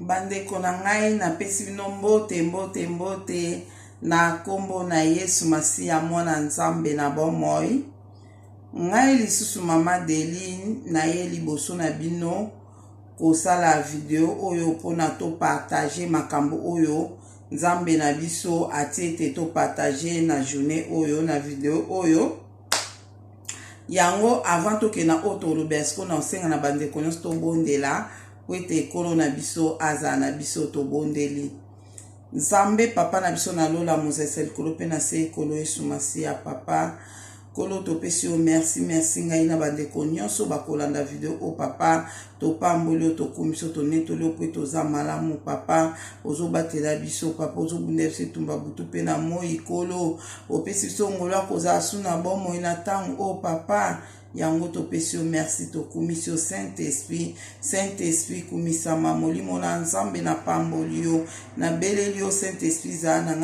Bandeko na ngai na pesi bino mbote na kombo na Yesu Masiya mwana Nzambe na bomoi. Ngai lisusu mama Deline na ye liboso na bino kosala video oyo pona to partager makambo oyo Nzambe na biso atiete to partager na journée oyo na video oyo. Yango avant toke na otolobesko na osenga na bandeko nyonso to bondela wete ekolo na biso aza na biso to bondeli. Nzambe papa na biso na lola mozesel kolo pe na se ekolo Yesu Masiya papa kolo to pesi o merci ngai na bandeko nyonso bakolanda video o papa to pamboli to komiso to netoli o to za malamu papa ozo batela biso papa ozo bundefse tumba butu pe na moi kolo o pesi biso ngolo koza suna bomo ina tango o papa yango to pesi o merci to komisio Saint-Esprit kumisa molimo na Nzambe na pamboli yo na beleli o Saint-Esprit za na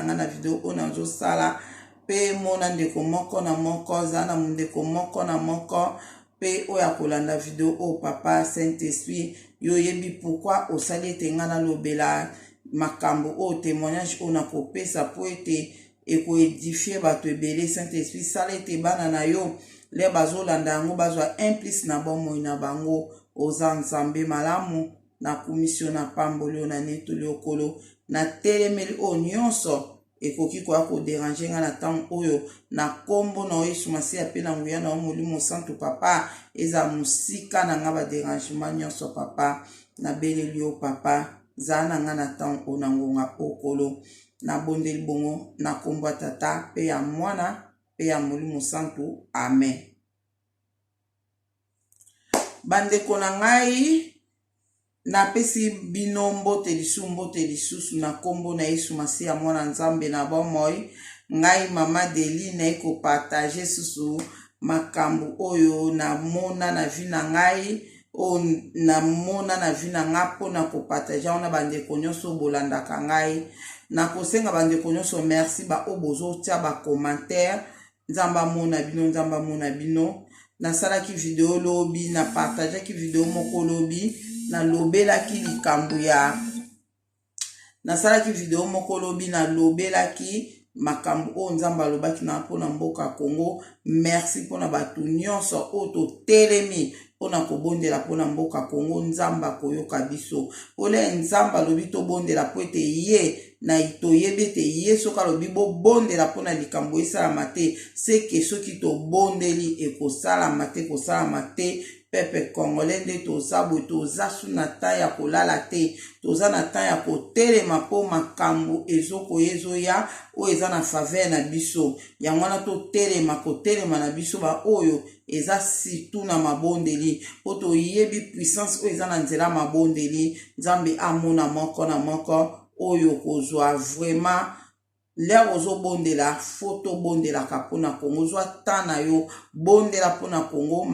na video o na zo sala pe mona ndeko moko na moko zana mundeko moko na moko pe oya kolanda video o papa Saint-Esprit yo yebi pourquoi osali ete nga na lobela makambo o témoignage o na kopesa po ete eko edifier bato ebele. Saint-Esprit sala ete bana na yo le bazolanda yango bazwa implice na bomoi na bango oza Nzambe malamu na komisio na pamboli na netoli okolo na telemeli o nyonso ekoki kwa ko déranger nga na temps oyo na kombo na Yesu Masiya pe na nguya na molimo santo papa eza musika na nga ba dérangement nyonso papa na beleli o papa zana nga na temps o na ngonga okolo na bondeli bongo na kombo tata pe ya mwana pe ya molimo santo amen. Bandeko na ngai na pesi bino mbote lisusu na kombo na Yesu Masiya mwana Nzambe na bomoi. Ngai mama Deline na eko partager susu makambo oyo na mona na vi na ngai o na mona na vi na nga pona ko partager ona bandeko nyonso bolandaka ngai na kosenga bandeko nyonso merci ba obozo tia ba commentaire Nzamba mona bino na salaki video lobi na partager ki video moko lobi na lobela ki likambo ya na salaki video moko lobi na lobela ki makambo o Nzamba lobaki na pona mboka Congo. Merci pona batu nyonso o to telemi pona kobondela pona mboka Congo. Nzamba koyoka biso ole Nzamba lobi to bondela po ete ye na ito yebete ye soka lobi bo bondela pona likambo esala mate seke soki to bondeli ekosala mate pepe congolais nde tozabu toza suna ta ya kolala te toza na ta ya kotelema po makambo ezoko ezoya o eza na faveur na biso yango wana totelema kotelema na biso ba oyo eza situ na mabondeli po toyebi puissance o eza na nzela mabondeli Nzambe amona moko na moko oyo kozwa vraiment lea ozo bondela foto bondela kapona Kongo zwa tana yo bondela pona Kongo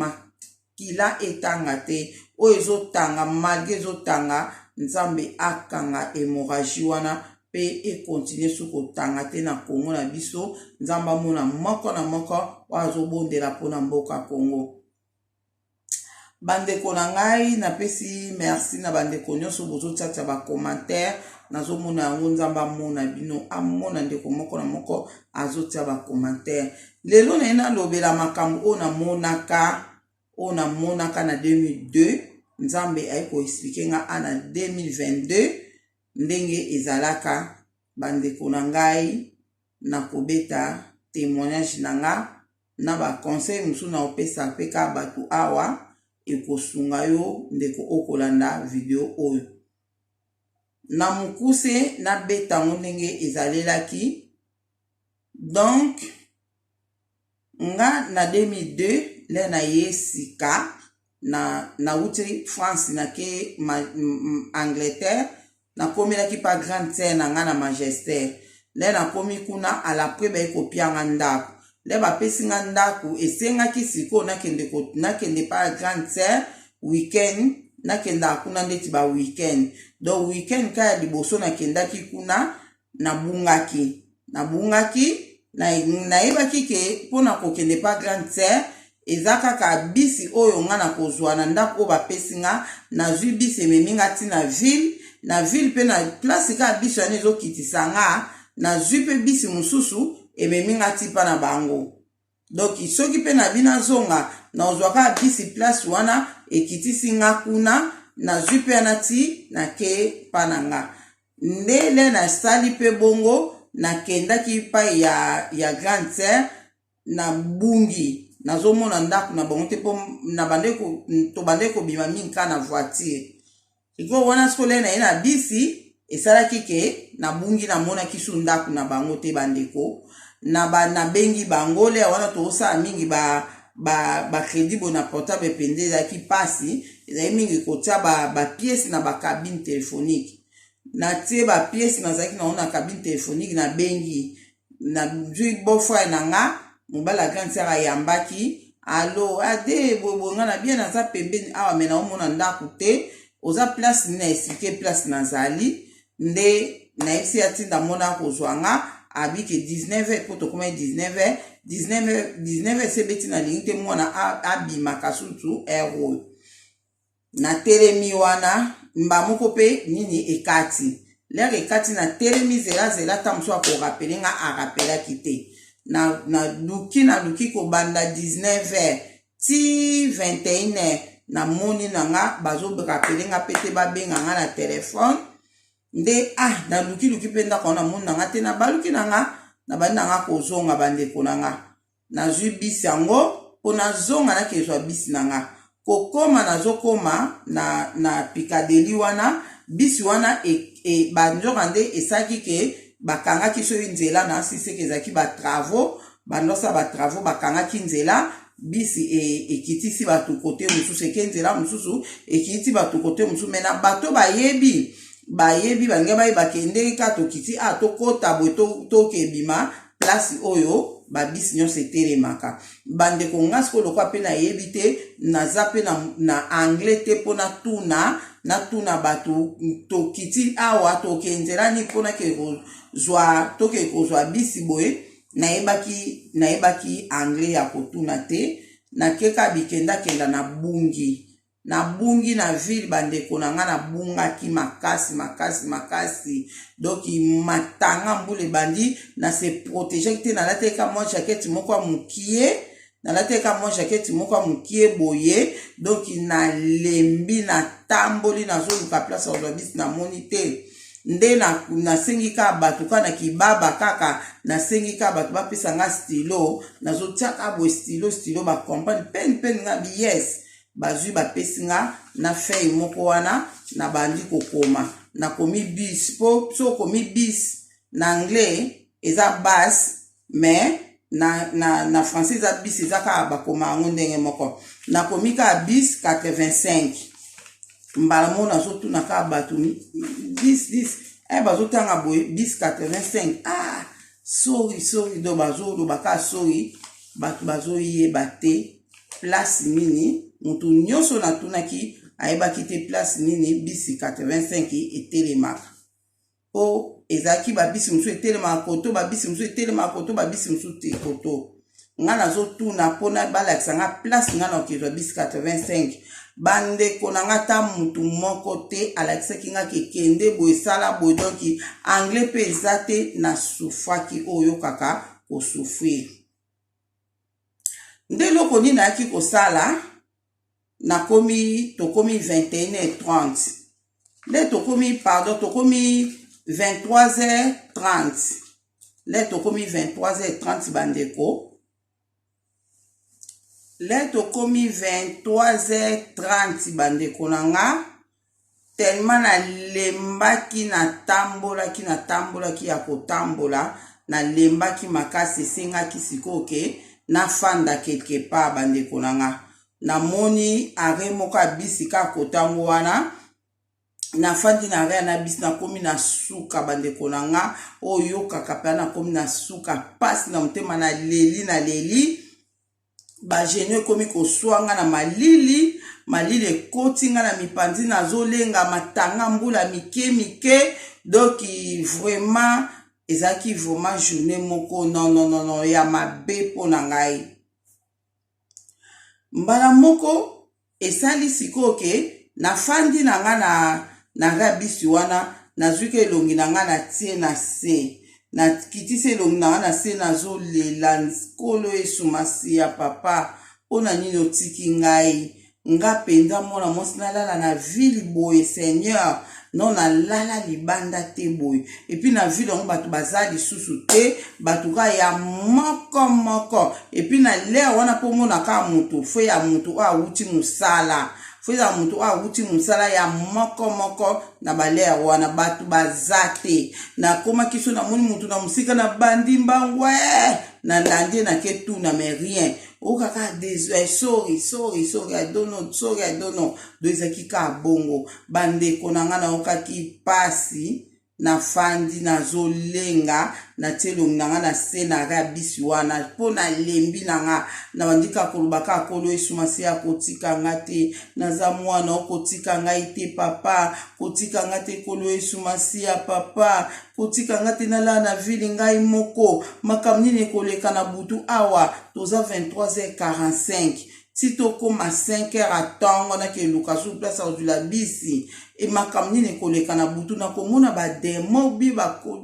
kila etanga te o ezotanga malgré ezotanga Nzambe akanga hémorragie wana pe e continue suko tanga te na Kongo na biso Nzamba mona moko na moko wazo bondela pona mboka Kongo. Bandeko na ngai na pesi merci na bandeko nyonso bozo tata ba commentaire nazo mona yango Nzamba mona bino amona ndeko moko na moko azotia ba commentaire lelo na ina lobela makambo o na monaka na 2002 Nzambe aiko expliquer nga ana 2022 ndenge ezalaka. Bandeko na ngai na kobeta témoignage na nga na ba conseil musu na opesa peka batu awa ekosunga yo ndeko okolanda video oyo na mukuse na beta ndenge ezalelaki. Donc nga na 2002 le na yesika na uti France na ke Angleterre na komelaki pa grande sœur na nga na Majesté le na komi kuna ala preba ekopianga ndako le bapesi nga ndako esengaki siko nakende pa grande sœur weekend nakenda kuna ndeti ba weekend do weekend kaya liboso nakendaki kuna nabungaki na yebaki ke pona kokende pa grande sœur ezaka ka bisi oyo nga na kozwa na ndako bapesi nga na zwi bisi ememi nga tina ville na ville pe na place ka bisi wana ezokitisa nga nazwi mpe bisi mosusu ememi nga ti mpa na bango. Donc soki mpe na bino azonga nazwaka bisi place wana ekitisi nga kuna nazwi mpe ana ti nake mpa na nga. Ndele nasali mpe bongo nakendaki epai ya grande sœur na bungi nazomona ndako na bango te mpo tobande kobima mingi ka na voiture. Sikoyo wana sikole na ye na bisi esalaki ke na bungi namonaki su ndako na bango te bandeko nabengi bango le wana tozosala mingi bakredi boye na portable pende ezalaki mpasi ezali mingi kotia bapiese na bakabine telefonique natie bapiese nazalaki nango na kabine telefonique nabengi nazwi bofrere na nga mobali ya grande sœur ayambaki alo ade boye nga na bien naza pembeni awa me naomona ndako te oza place nini na esike place nazali nde nayebisi ya ntinda mona kozwa nga abiki 19h po tokoma 19h sebeti na lingi te mwana abimaka sutu oyo natelemi wana mba moko mpe nini ekati lere ekati natelemi zelazela ta mosu akorapele nga arapelaki te naluki kobanda 19h ti 21h namoni na nga bazorapele nga mpe te babenga nga na telefone nde naluki mpe ndako wana namoni na nga te nabaluki na nga nabandi na nga kozonga bandeko na nga nazwi bisi yango mpo nazonga nakezwa bisi na nga kokoma nazokoma na pikadeli wana bisi wana banzoka nde esaki ke bakangaki soki nzela na asiseke ezalaki batravo bandosa batravo bakangaki nzela bisi ekitisi bato kote mosusu eke nzela mosusu ekiti bato kote mosusu me na bato bayebi bange bayebaki ndenge ka tokiti tokota boye tokebima place oyo babisi nyonso etelemaka bandeko nga sikoyo lokwa mpe nayebi te naza mpe na anglais te mpo natuna bato tokiti awa tokenzelani mpona toke kozwa bisi boye nayebaki anglais ya kotuna te nakeka bikendakenda na bungi na ville bandeko na nga nabungaki makasi donc matanga mbula ebandi na se protéger te nalateka mwa jaquette moko ya mokie boye donc nalembi natamboli nazoluka place ozwa bisi namoni te nde nasengi ka bato ka na kibaba kaka nasengi ka bato bapesa nga stylo nazotiaka boye stylo bakompagne pene nga yes bazwi bapesi nga na feuille moko wana nabandi kokoma nakomi bis po so komi bis na anglais eza bas mais na français eza bis eza kaka bakoma yango ndenge moko nakomi kaka bis 85 mbala mo nazotuna kaka bato bis bazotanga boye bis 85 sorry do bazoloba kaka sorry bato bazoyeba te place nini mutu nyonso natunaki ayebaki te place nini bisi 85 etelemaka po ezalaki babisi mosusu etelemaka koto babisi mosusu etelemaka koto babisi mosusu te koto nga nazotuna mpona balakisa nga place nga naokezwa bisi 85 bandeko na nga ta mutu moko te alakisaki nga kekende boye esala boye donki anglais mpe eza te nasufaki oyo kaka kosufrir nde eloko nini nayaki kosala tokomi 21h30 nde tokomi 23h30 nde tokomi 23h30 bandeko nde tokomi 23h30 bandeko na nga tellement nalembaki natambolaki ya kotambola nalembaki makasi esengaki sikoyo ke nafanda quelque part bandeko na nga namoni are moko ya bisi kaka kotango wana nafandi na are na bisi nakomi na suka bandeko na nga oyo kaka mpe nakomi na suka pasi na motema naleli bageno ekomi koswanga na malili ekoti nga na mipanzi nazolenga matanga mbula mike donc vraiment ezalaki vraiment journée moko non ya mabe mpo na ngai mbala moko esali sikoyo ke nafandi na nga na rabisi wana nazwika elongi na nga na tie na se na kitisa elongi na nga na se nazolela nkolo Yesu masiya papa mpona nini otiki ngai nga penza mwana mwasi nalala na vile boye Seigneur non nalala libanda te boye epuis na vile yango bato baza lisusu te bato ka ya moko epuis na lere wana mpo monaka moto fo ya moto oyo awuti mosala fo ya moto oyo awuti mosala ya moko na balere wana bato baza te nakomaki so namoni moto na mosika na bandi mbangwe na landi na ke tout na mais rien okaka sorry I don't know do ezaki ka bongo bandeko na nga na okaki pasi na fandi na zolenga na telongi na nga na se na rabisi wana po na lembi na nga na bandika kolobaka kolo Yesu masiya kotika nga te naza mwana okotika ngai te papa kotika nga te kolo Yesu masiya papa kotika nga te nala na vili ngai moko makambo nini ekoleka na butu awa toza 23h45 si tokoma 5h atongo nake luka sur place ozula bisi e makambo nini ekoleka na butu nakomona bademo bi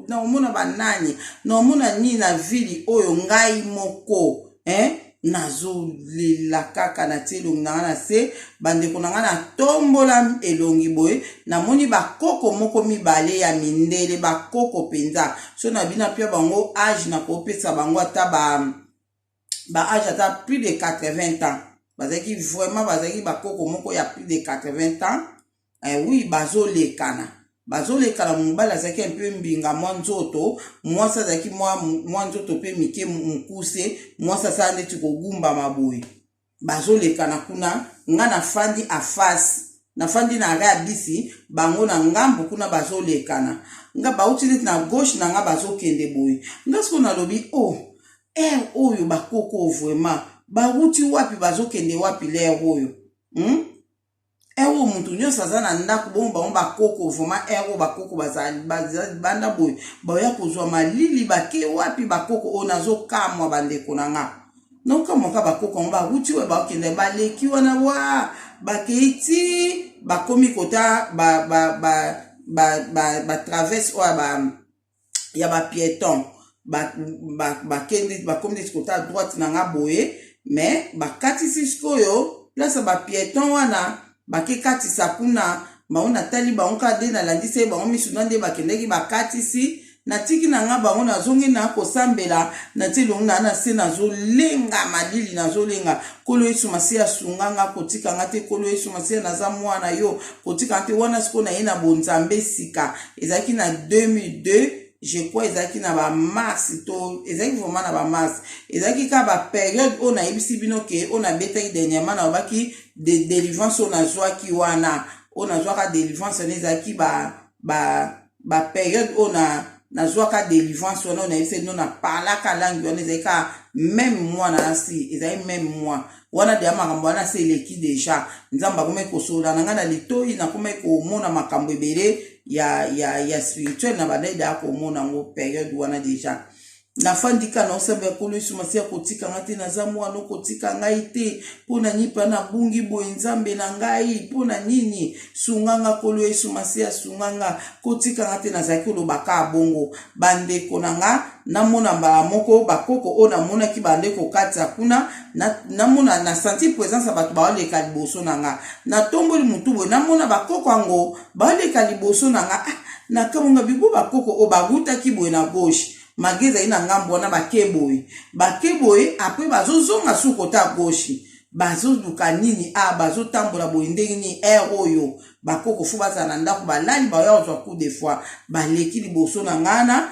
nakomona banani nakomona nini na vili oyo ngai moko nazolela kaka na tie elongi na nga na se bandeko na nga na tombola elongi boye namoni bakoko moko mibale ya mindele bakoko penza so na bina pia bango age na kopesa bango ata ba age ata plus de 80 ans bazaki vraiment bazaki bakoko moko ya plus de 80 ans oui bazolekana mobali azalaki un peu mbinga mwa nzoto mwasi azalaki mwa nzoto mpe mike mokuse mwasi asala neti kogumbama boye bazolekana kuna nga nafandi afasi nafandi na ara ya bisi bango na ngambo kuna bazolekana nga bauti neti na gauche na nga bazokende boye nga siko nalobi oyo bakoko vraiment bauti wapi bazokende wapi lere oyo ewo muntu nyonso aza na ndako bongo bango bakoko vraiment ero bakoko bazali banda boye baoya kozwa malili bake wapi bakoko oyo nazokamwa bandeko na nga nokamwaka bakoko ngo baruti oyo bakokende baleki wana wa bakeiti bakomi kota batraverse oyo ya bapieton bakomi neti kota droite na nga boye mais bakatisi sikoyo place bapieton wana bakekatisa kuna bango natali bango kade nalandisi bango misuna nde bakendeki bakatisi natiki na nga bango nazongi na kosambela natie elongi na se nazolenga malili nazolenga kolo Yesu masiya sunganga kotika nga te kolo Yesu masiya naza mwana yo kotika nga te wana siko na ye na bonzambe sika ezalaki na 2002 je crois ezalaki na ba mars to ezalaki vraiment na ba mars ezalaki ka ba période oyo nayebisi bino ke oyo nabetaki dernièrement na obaki de délivrance oyo nazwaki wana oyo nazwaka délivrance wana ezalaki ba période oyo nazwaka délivrance wana oyo nayebisi bino na parlaka langue wana ezalaki ka même moi na nasi ezalaki même moi wana deya makambo wana se eleki deja nzambe akomaki kosola na nga na litoi nakomaki komona makambo ebele ya spirituel na badai deya komona yango période wana deja nafandika na osambela kolo Yesu masiya kotika nga te naza mwana okotika ngai te mpona nini mpa nabungi boye nzambe na ngai mpona nini sunganga kolo Yesu masiya sunganga kotika nga te nazalaki kolobaka abongo bandeko na nga namona mbala moko bakoko oyo namonaki bandeko kati ya kuna namona na senti présence ya bato baoleka liboso na nga natomboli mutu boye namona bakoko yango baoleka liboso na nga nakamwanga bibo bakoko oyo bagutaki boye na gauche mageza ina ngambo wana bakeboye apres bazozonga sukota goshi bazoluka nini bazotambola boye ndenge nini oyo bakoko fu baza na ndako balali baoya kozwa coup de fois baleki liboso na ngana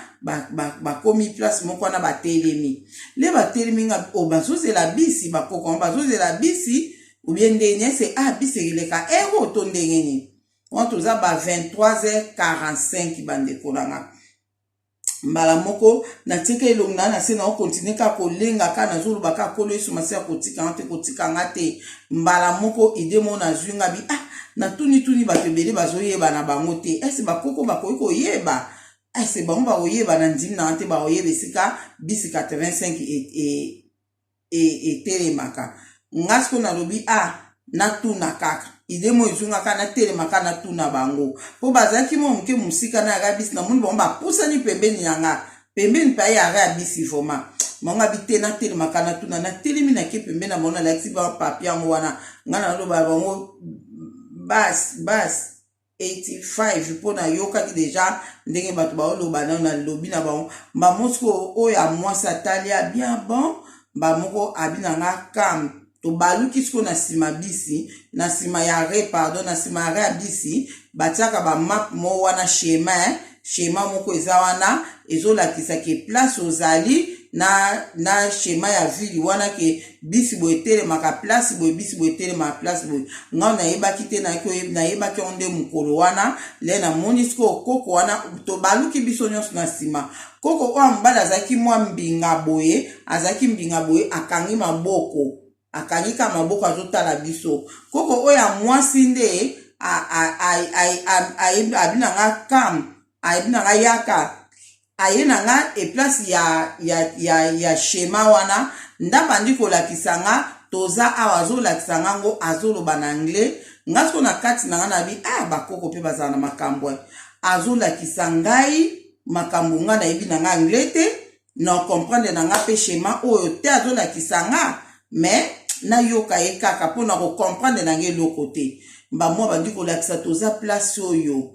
bakomi place moko wana batelemi le batelemi nga bazozela bisi bakoko bazozela bisi ubie ndenge se bisi eleka to ndenge nini wana toza ba 23h45 bandeko na nga mbala moko natika elongi na se na okontinue ka kolenga ka nazoloba ka kolo Yesu masiya kotika nga te mbala moko ide mo nazwi nga bi na tuni bato ebele bazoyeba na bango te ese bakoko bakoki koyeba ese bango bakoyeba na ndimi na te bakoyeba esika bisi 85 etelemaka nga siko nalobi natuna kaka ide mo izunga kana telema kana tuna bango po bazaki mo mke musika na rabisi na moni bango bapusani pembeni yanga pembeni pa ya rabisi voma monga bitena telema kana tuna na telemi na ke pembeni na mona laksi ba papier yango wana ngana lo ba bango bas 85 pona yoka ki deja ndenge bato baoloba na lobi na bango bamosko oya mwasi atalia bien bon bamoko abinanga kam to baluki siko na sima bisi na sima ya re pardon na sima ya re bisi batiaka ba map mo wana schéma moko eza wana ezolakisa ke place ozali na schéma ya ville wana ke bisi boye telemaka place boye bisi boye telemaka place boye ngao nayebaki te nayebaki onde mokolo wana le na moni siko koko wana to baluki biso nyonso na nsima koko oyo mobali azalaki mwa mbinga boye akangi ka maboko azotala biso koko oyo ya mwasi nde abinanga kam ayebinanga yaka ayenanga eplace ya schéma wana ndabandi kolakisanga toza awa azolakisanga ngo azoloba na anglais ngasiko na kati nanga na bi bakoko pe bazala na makambo azolakisa ngai makambo nga nayebi nanga anglais te na comprendre nanga pe schéma oyo te azolakisanga mais nayoka ye kaka mpona kocomprendre nange eloko te bamwa bandi kolakisa toza place oyo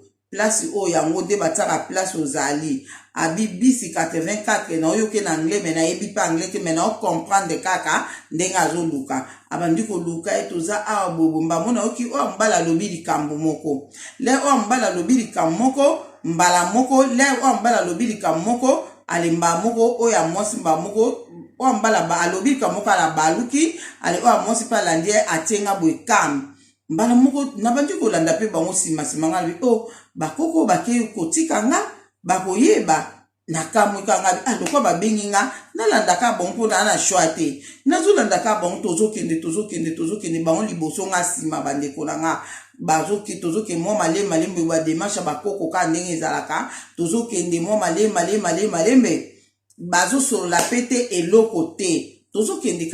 yango nde batiaka place ozali abi bisi 84 na oyoke na anglais me nayebi pa anglais te me na ocomprendre kaka ndenge azoluka abandi koluka ye toza awa bobomba mona oki oyo mobala alobi likambo moko le oyo mobala alobi likambo moko mbala moko le oyo mobala alobi likambo moko alemba moko oyo ya mwasi mba moko oyo mbala alobi likambo moko ala baluki ale oyo ya mwasi mpe alandi atienga boye kam mbala moko nabandi kolanda pe bango nsima nga lobi bakoko bake kotika nga bakoyeba nakamwika nga lokwa babengi nga nalandaka bango mpona na shwa te nazolandaka bango tozokende bango liboso nga nsima bandeko na nga tozokende mwa malembe bademasha bakoko ka ndenge ezalaka tozokende mwa malembe bazosolola pe te eloko te tozokende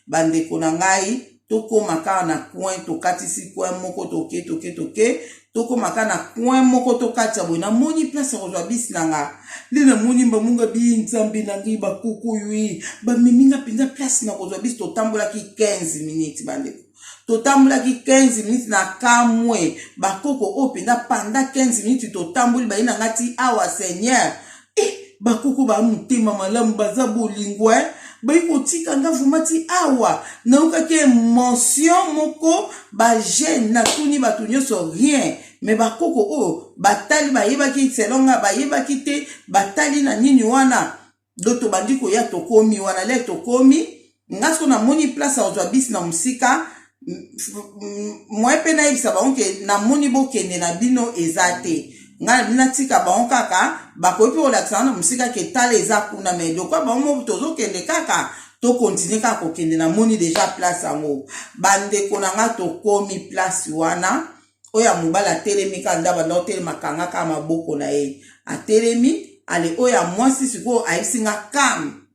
bandeko na ngai tokoma kaka na coin tokatisi coin moko toke tokoma kaka na coin moko tokatisa boye namoni place ya kozwa bisi na nga nde namoni bamunga binzambe na ngai bakoko yui bameminga mpenza place na kozwa bisi totambolaki 15 minutes bandeko totambolaki 15 minutes na kamwe bakoko oyo mpenza panda 15 minutes totamboli baye na ngati awa seigneur bakoko bamutema malamu baza bolingo baikotika nga vumati awa naukaki mention moko bagene natuni bato nyonso rien me bakoko oyo batali bayebaki selonga bayebaki te batali na nini wana do tobandi koya tokomi wana le tokomi ngasiko namoni place ozwa bisi na mosika mwa mpe nayebisa bango ke namoni bokende na bino eza te nga bina tika bango kaka bakoki kolakisa na musika ke tala eza kuna me lokwa bango tozokende kaka tokontinue kaka kokende na moni deja place yango bandeko na nga tokomi place wana oyo mobala atelemi ka ndaba ndo telemaka nga kaka maboko na ye atelemi ale oyo mwasi sikoyo ayebisi nga kam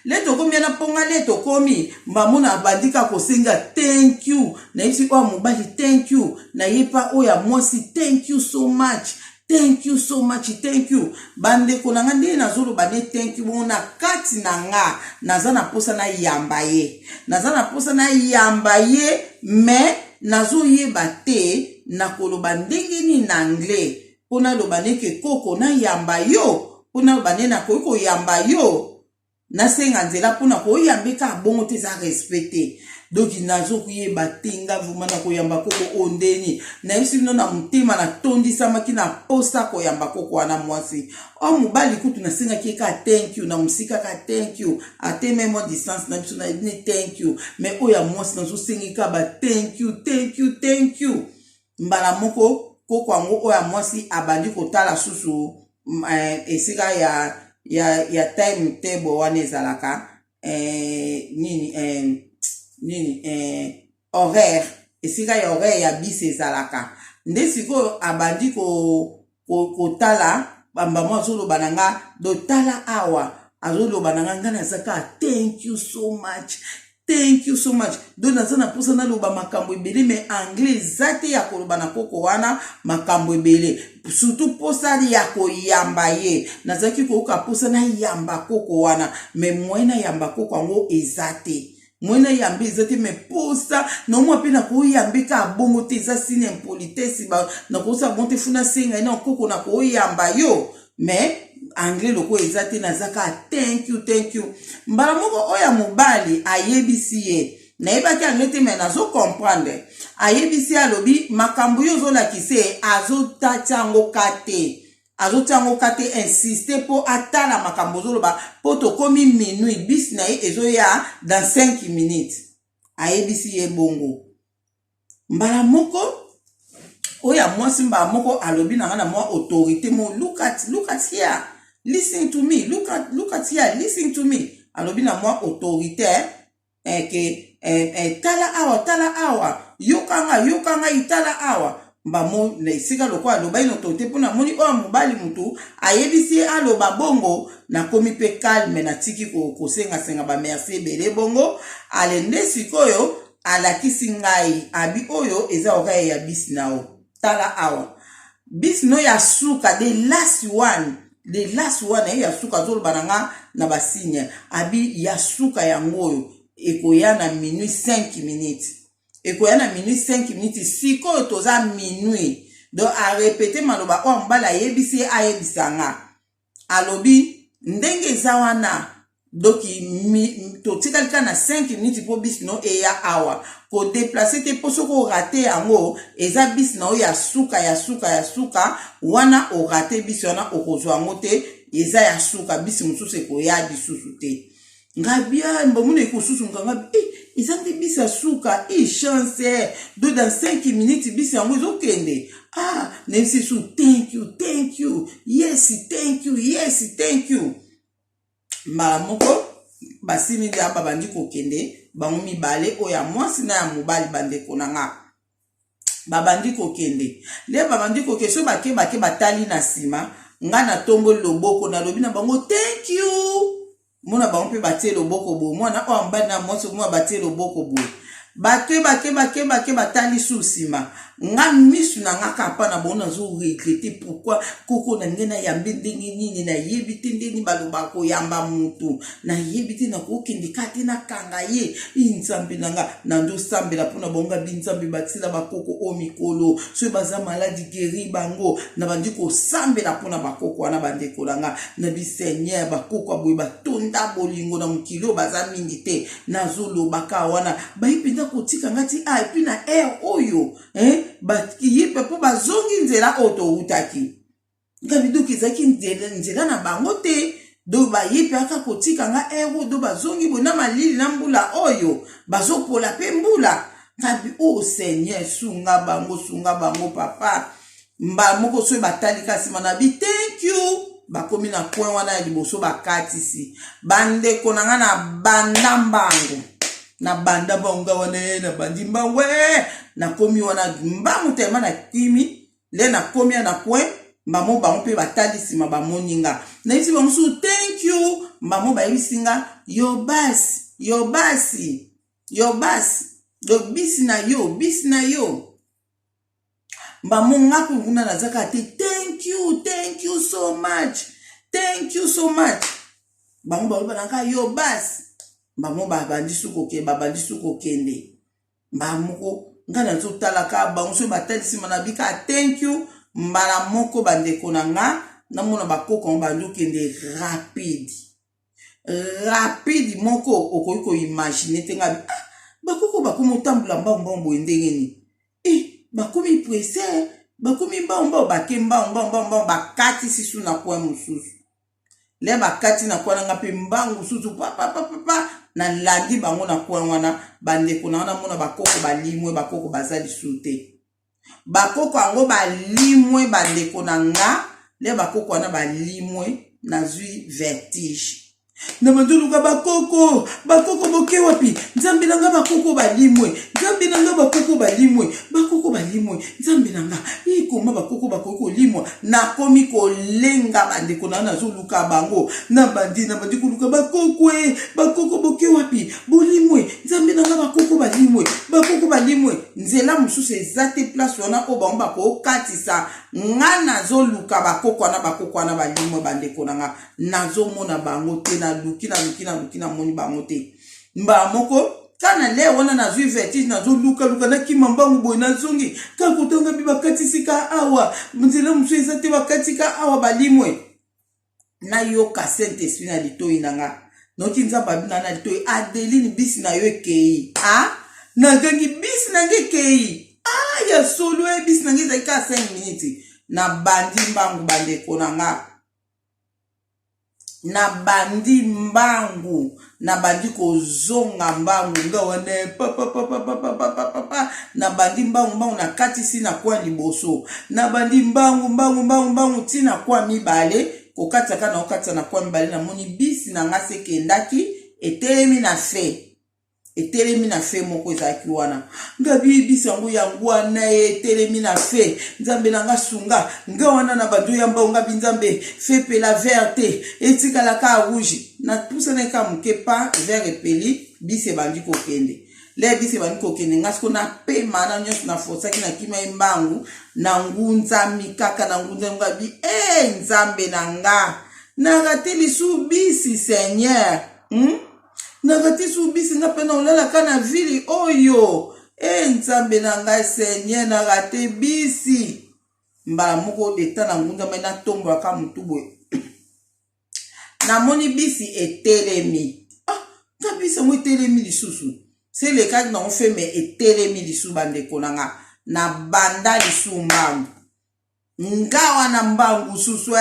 le tokomi na ponga le tokomi mbamona bandika kosenga thank you na yebisi oyo mobali thank you na yepa oyo mwasi thank you so much thank you bandeko na nga nde nazoloba ne thank you bona kati na nga naza na posa na yamba ye me nazoyeba te nakoloba ndenge ni na anglais mpona loba neke koko na yamba yo mpona loba ne nakoki koyamba yo nasenga nzela mpona koyambeka bongo te eza respecte donc nazokuyeba te nga vuma na koyamba koko ondeni nayebisi bino na motema natondisamaki na posa koyamba koko wana mwasi oyo mobali kutu nasengaki ye ka thank you na mosika ka thank you ate meme distance na biso nayebine thank you me oyo ya mwasi nazosengi ka ba thank you mbala moko koko yango oyo ya mwasi abandi kotala susu esika ya time table wana ezalaka horaire esika ya horaire ya bisi ezalaka nde sikoyo abandi kotala bambamo azoloba na nga dotala awa azoloba na nga nga nazaka thank you so much thank you so much. Do nazana posa na loba makambo ebele me anglais zate ya koloba na koko wana makambo ebele. Surtout posa ya koyamba ye. Nazaki koka posa na yamba koko wana me mwena yamba koko ango ezate. Mwena yambi ezate me posa na mwa pe na koyambika bongo te za sine impolitesse ba na kosa bonte funa senga ina koko na koyamba yo me anglais loko ezate nazaka thank you mbala moko oya mobali ayebisi ye na yebaki anglais te me nazo comprendre ayebisi alobi makambo yo zo lakise azotango kate insister po atala makambo zo loba po to komi minuit bis na ye ezo ya dans 5 minutes ayebisi ye bongo mbala moko oya mwasi mbala moko alobi na ngana mwa autorité mo look at here. Listen to me. Look at here. Listen to me. Alobi na mwa autorité tala awa. Yokanga itala awa. Mbamo na isika lokwa aloba ino autorité pona moni oya mobali mutu ayebisi aloba bongo na komi pe calme na tiki ko senga ba merci bele bongo alende sikoyo alakisi ngai abi oyo eza okaya ya bisi nao tala awa. Bisi no ya suka the last one ya suka zolo bananga na basinya abi ya suka ya ngoyo ekoya na minuit 5 minutes siko toza minuit do a répéter maloba o mbala yebisi ayebisanga alobi ndenge zawana doki to tikalika na 5 minutes po bis no eya awa ko déplacer te poso ko rater yango eza bis na o ya suka wana o rater bis wana okozwa ngo te eza ya suka bis mususu ko ya disusu te ngabia mbomune ko susu nganga izangi bis ya suka chance do dans 5 minutes bis yango ezokende nemsi su thank you yes thank you mbala moko basimi ndi aba bandi kokende bango mibale oya mwasi na ya mobali bandeko nanga babandi kokende le babandi kokeso bake batali na sima nga na tombo loboko na lobi na bango thank you mona bango pe batie loboko bo mwana o mbana na mwasi mwa batie loboko bo bake batali sous sima nga misu na nga kapa na bona zo regretter pourquoi koko na ngena yambe ndenge nini na yebite ndeni baloba ko yamba mutu na yebite na ko kindikati na kanga ye inzambe nanga na ndo sambela pona bonga binzambe batila bakoko o mikolo so baza maladi geri bango na bandiko sambela pona bakoko wana bandeko langa na bisenya bakoko aboy batonda bolingo na mukilo baza mingi te na zolo baka wana baipinda kotika ngati epi na air oyo baki pepo bazongi nzela oto utaki ngabiduki zaki nzela na bango te do ba yipe aka kotika nga air do bazongi bona malili na mbula oyo bazopola pe mbula ngabi o Seigneur sunga bango papa mba moko so batali kasi manabi thank you bakomi na point wana ya liboso bakatisi bande konanga na bandambango na banda bonga wane na bandimba we na komi wana mbamu tema na kimi le na komi na point mbamo bango pe batali sima bamoninga na isi bango su thank you mbamo ba yisinga yo basi do bisi na yo mbamo ngapu nguna na zaka te thank you so much bango ba bananga yo basi mbamo babandi suko kende mbamo ngana zotala ka bango so batali sima na bika thank you mbala moko bandeko nanga na mona bakoko bandukende rapide moko okoyiko imaginer tenga bakoko bakomo tambula mbambo ndengeni bakomi presse bakomi mbambo bakemba bakati sisu na kwa mususu le bakati na kwa nga pe mbangu susu papa na landi bango na kwa wana bandeko na mona bakoko balimwe bakoko bazali sute bakoko ango balimwe bandeko na nga le bakoko wana balimwe na zui vertige na manduluka bakoko boke wapi nzambe nanga bakoko balimwe bakoko balimwe nzambe nanga ikoma bakoko bakoko limwa nakomi kolenga bandeko na nazoluka bango na bandi koluka bakoko boke wapi bolimwe nzambe nanga bakoko balimwe nzela mususu ezate place wana o bango bakokatisa nga nazoluka bakoko wana balimwe bandeko nanga nazomona bango te naluki na moni bango te mba moko kana le wana nazwi vertige nazoluka na kimambangu boye nazongi kakotanga bi bakatisika awa nzela musu ezate bakatika awa balimwe na yoka Saint Esprit na litoi nanga noki nzamba bina na litoi Adeline bisi na yo ekei nagangi bisi nange ekei ya solo bisi nange ezalika 5 minutes na bandi mbangu bandeko nanga na bandi mbangu na bandi kozonga mbangu nga wane papa na bandi mbangu na katisi na kwa liboso na bandi mbangu tina kwa mibale kokataka na okatisa na kwa mibale na moni bisi na nga sekendaki etelemi na fe moko ezalaki wana nga bisi yango wana etelemi na fe nzambe na nga sunga nga wana na bado ya mbango nga binzambe fe pe la verte etikalaka rouge na pusana ka muke pa vert epeli bisi bandi kokende le bisi bandi kokende nga siko na pe mana nyonso na fosaki na kima mbangu na ngunza mikaka na ngunza nga bi nzambe na nga na rateli su bisi Seigneur nagati su bisi nga pena olala kana vili oyo nzambe na nga Seigneur nagate bisi mbala moko deta na ngunda mena tombo aka mutu boye na moni bisi etelemi ka bisi mo etelemi lisusu c'est le cas na on fait mais etelemi lisu bandeko nanga na banda lisu mbangu ngawa na mbangu susu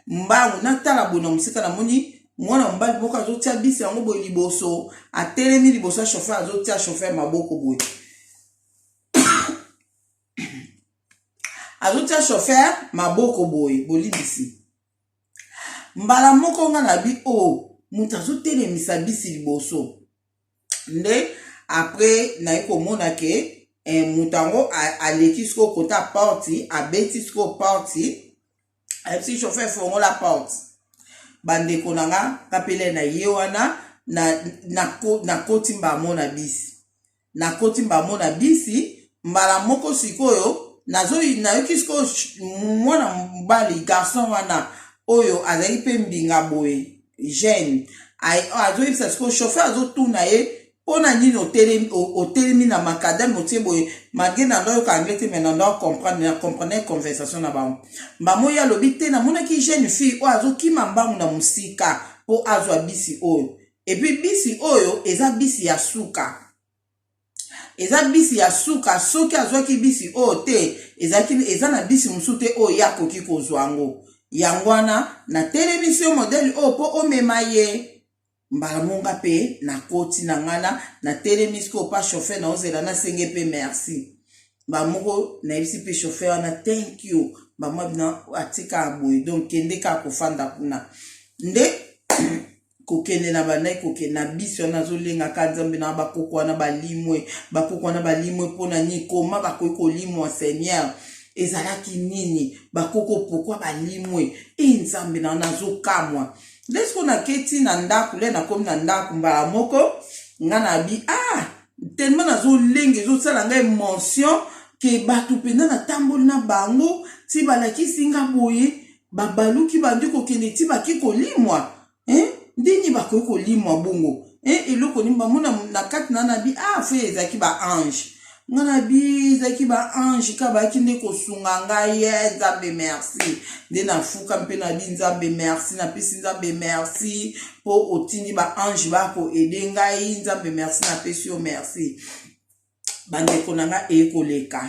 mbangu natala bona musika na moni mwana mbali moko azotia bisi yango boye liboso atelemi liboso chauffeur azotia chauffeur maboko boye azotia chauffeur maboko boye bolibisi mbala moko nga na bi mutu azotelemisa bisi liboso nde après naye komona ke mutu yango aleki siko kota porti abeti siko porti ayebisi chauffeur fongola porte bandeko nanga kapele na ye wana na koti mbamo na bisi na koti mbamo na bisi mbala moko sikoyo nayoki sikoyo mwana mobali garçon wana oyo azali pe mbinga boye jeune azoyebisa sikoyo chauffeur azotuna ye mpona nini otelemi na makadame otie boye malgré na ndo yoka anglais te mais na ndo comprendre conversation na bango mbamo ya lobi te namonaki jeune fille oyo azokima mbangu na musika po azwa bisi oyo epuis bisi oyo eza bisi ya suka soki azwaki bisi oyo te eza na bisi mosusu te oyo yakoki kozwa yango yango wana na telemisi yo modele oyo po omema ye mbala monga pe na koti na ngana na telemisi ko pa chauffeur na ozela na senge pe merci ba moko na yebisi pe chauffeur na thank you ba mwa bina atika aboye donc kende ka kofanda kuna nde kokende na bandai kokende na bisi wana zolenga ka nzambe na bakoko wana balimwe pona ni koma bakoki kolimwa Seigneur ezalaki nini bakoko pokwa balimwe nzambe na nazokamwa lesko na keti na ndaku le na komi na ndaku mbala moko nga na bi tellement nazolenge ezosala ngai mention ke bato pena na tamboli na bango ti balakisi nga boye babaluki bandi kokende ti baki kolimwa ndini bakoki kolimwa bongo eloko nini bamona na kati na bi fe ezalaki ba ange nga na bi ezalaki ba ange ka bayaki nde kosunga ngai nzambe merci nde nafuka mpe na bi nzambe merci napesi nzambe merci po otindi ba ange bakoede ngai nzambe merci napesi yo merci bandeko na nga ekoleka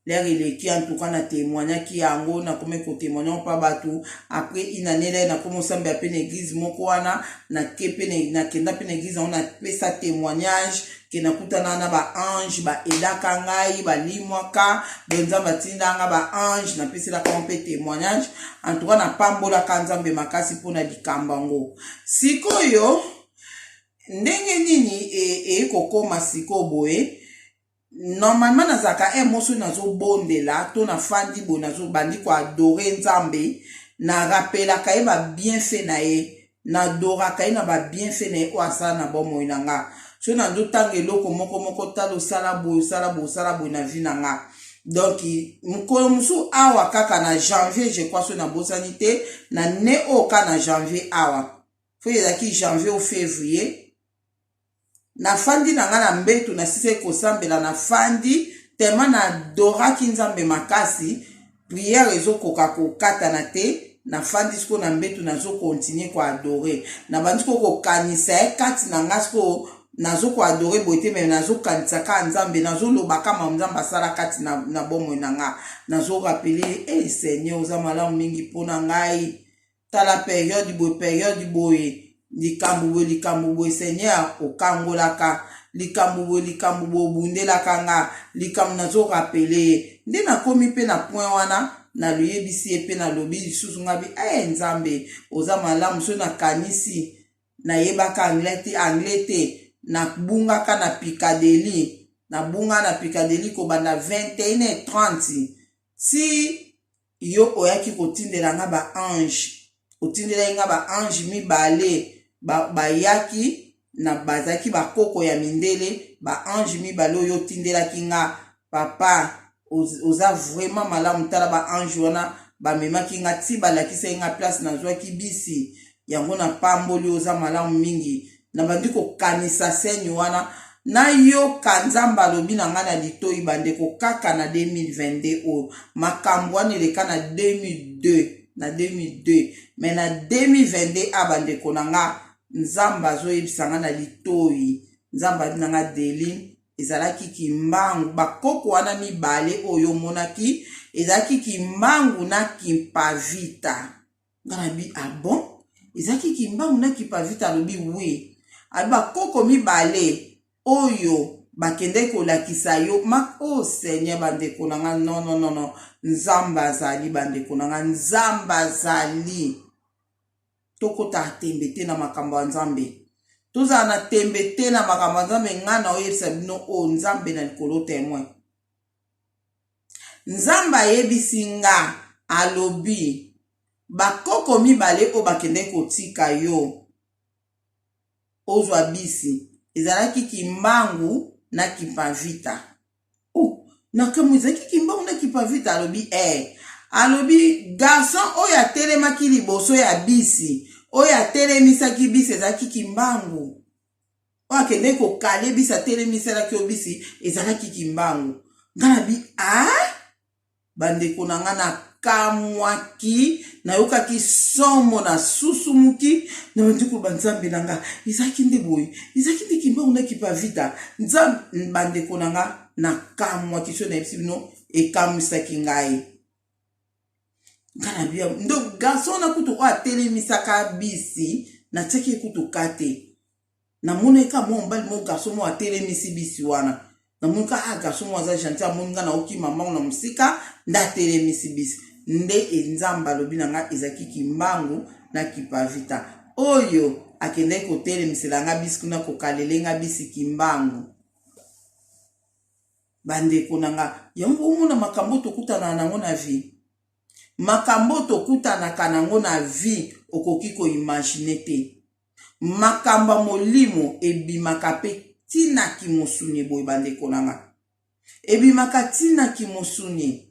l'air eleki en tout cas na témoignaki yango na kome ko témoigner pa bato après une année là na commencé à pe na église moko wana na kepe na kenda pe na église on a pesa témoignage ke na kutana na ba ange ba edaka ngai ba limwaka benza batinda nga ba ange na pesa la kompe témoignage en tout cas na pambola kanzambe makasi pona likambango sikoyo ndenge nini kokoma siko boye normalement nazaka emoso nazo bondela to na fandi bo nazo bandi ko adorer nzambe na rappelaka ye ba bienfait na ye na doraka ye na ba bienfait na ye o asala na bomoi na nga so na ndo tanga eloko moko tala osala boye na vie na nga. Donc mokolo mosusu awa kaka na janvier je crois so na bosani te na ne oka na janvier awa fo ezalaki janvier au février na fandi na nga na mbetu na sise kosambela na fandi tema na adoraki nzambe makasi priere ezokoka kokata na te na fandi siko na mbetu nazo continue ko adorer na bandi ko kokanisa ye kati na nga siko nazo ko adorer boite me nazo kanisa ka nzambe nazo lobaka ma nzambe asala kati na bomoi na nga nazo rappeler Seigneur oza malamu mingi pona ngai tala période boye likambo boye Seigneur okangolaka likambo bundelaka nga likambo nazo rappeler nde nakomi pe na point wana na luyebisi pe na lobi lisusu ngabi nzambe oza malamu so na kanisi na yebaka anglais te na bungaka na Piccadilly ko banda 21h30 si yo oyaki kotindela nga ba ange otindela nga ba ange mibale bayaki na bazaki bakoko ya mindele ba ange mibale oyo otindelaki nga papa oza vraiment malamu tala ba ange wana bamemaki nga ti balakisa nga place nazwaki bisi yango na pamboli oza malamu mingi na bandi kokanisa seni wana na yo kanzamba lobi na nga na litoi bandeko kaka na 2022 oyo makambo wana eleka na 2002 mais na 2022 abandeko na nga nzamba azoyebisa nga na litoi nzamba na nga Deli ezalaki kimbangu bakoko wana mibale oyo monaki ezalaki kimbangu na kimpavita ngana bi bon ezalaki kimbangu na kimpavita lobi oui bakoko mibale oyo bakende kolakisa yo Seigneur bandeko na nga non nzamba azali bandeko na nga nzamba azali tokota tembe te na makambo ya nzambe toza na tembe te na makambo ya nzambe nga na oyebisa bino o nzambe na likolo témoin nzambe ayebisi nga alobi bakoko mibale o bakende kotika yo ozwa bisi ezalaki kimbangu na kimpavita nakamu ezalaki kimbangu na kimpavita alobi garçon oyo atelemaki liboso ya bisi oyo atelemisaki bisi ezalaki kimbangu oyo akende kokale bisiatelemisalaki yo bisi ezalaki kimbangu ngana bi bandeko na nga na kamwaki nayokaki somo na susumuki na bandeko banzambe na nga ezalaki nde boye ezalaki nde kimbangu na kipavita nzambe bandeko na nga na kamwaki so nayebisi bino ekamisaki ngai ngana bia ndo garçon na kutu oyo atelemisaka bisi natiaki kutu kate namoneka mo mbali mo garçon mo atelemisi bisi wana namoneka garçon mo aza gentil amoninga na okima mbango na mosika ndatelemisi bisi nde enzambe alobi na nga ezalaki kimbangu na kipavita oyo akende kotelemisela nga bisi kuna kokalele nga bisi kimbangu bandeko na nga yango omona makambo tokutana nango na vie makambo tokutanaka nango na vie okoki koimagine te makambo molimo ebimaka pe tina kimosuni boye bandeko na nga ebimaka tina kimosuni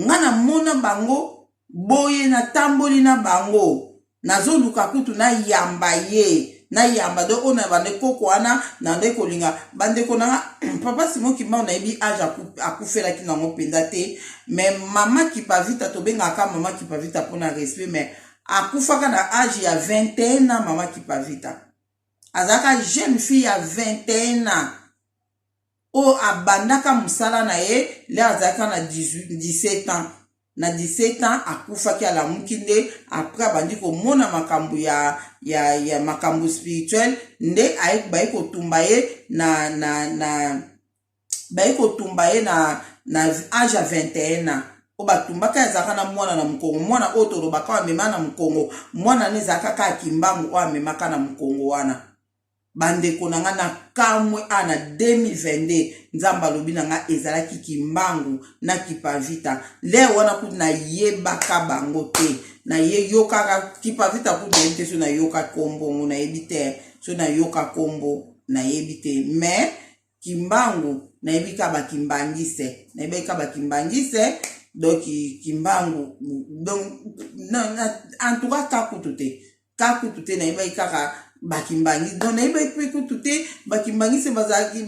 nga na mona bango boye na tamboli na bango nazoluka kutu na yamba ye na yamba do ona bandeko kwana na ndeko linga bandeko na papa Simon Kimbangu na ebi age akufela ki nango penda te mais mama Kipavita tobengaka mama Kipavita pona respect mais akufaka na age ya 21 ans mama Kipavita azaka jeune fille ya 21 ans o abandaka musala na ye le azaka na 17 ans na 17 ans akufaki alamuki nde après abandi komona makambo ya makambo spirituel nde baye kotumba ye baye kotumba ye na age ya 21 ans o batumbaka azaka na mwana na mukongo mwana oyo tolobaka amema na mukongo mwana ne ezalaka kaka kimbangu oyo amemaka na mukongo wana bandeko na nga na kamwe ana 2022 nzambe alobi na nga ezalaki kimbangu na kipavita leo wana kuti nayebaka bango te nayeyokaka kipavita kuti nayebi te so nayoka kombo nayebi te so nayoka kombo nayebi te mais kimbangu nayebi ka bakimbangise donc kimbangu donc en tout cas kakutu te nayebi kaka bakimbangisi donc nayebi kutu te bakimbangisi bazalaki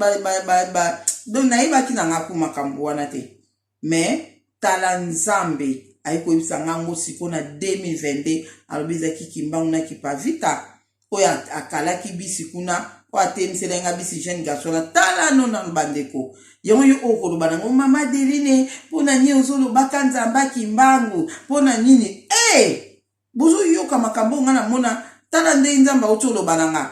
donc nayebaki na nga ku makambo wana te mais tala nzambe ayikoyebisa ngango siko na 2022 alobi ezalaki kimbangu na kipavita oyo akalaki bisi kuna oyo atemisela nga bisi jeune garçon na tala nona bandeko yango yo okoloba nango mama Deline mpona nini ozolobaka nzambe akimbangu mpona nini bozoyoka makambo nga na mona tala nde nzambe auti oloba na nga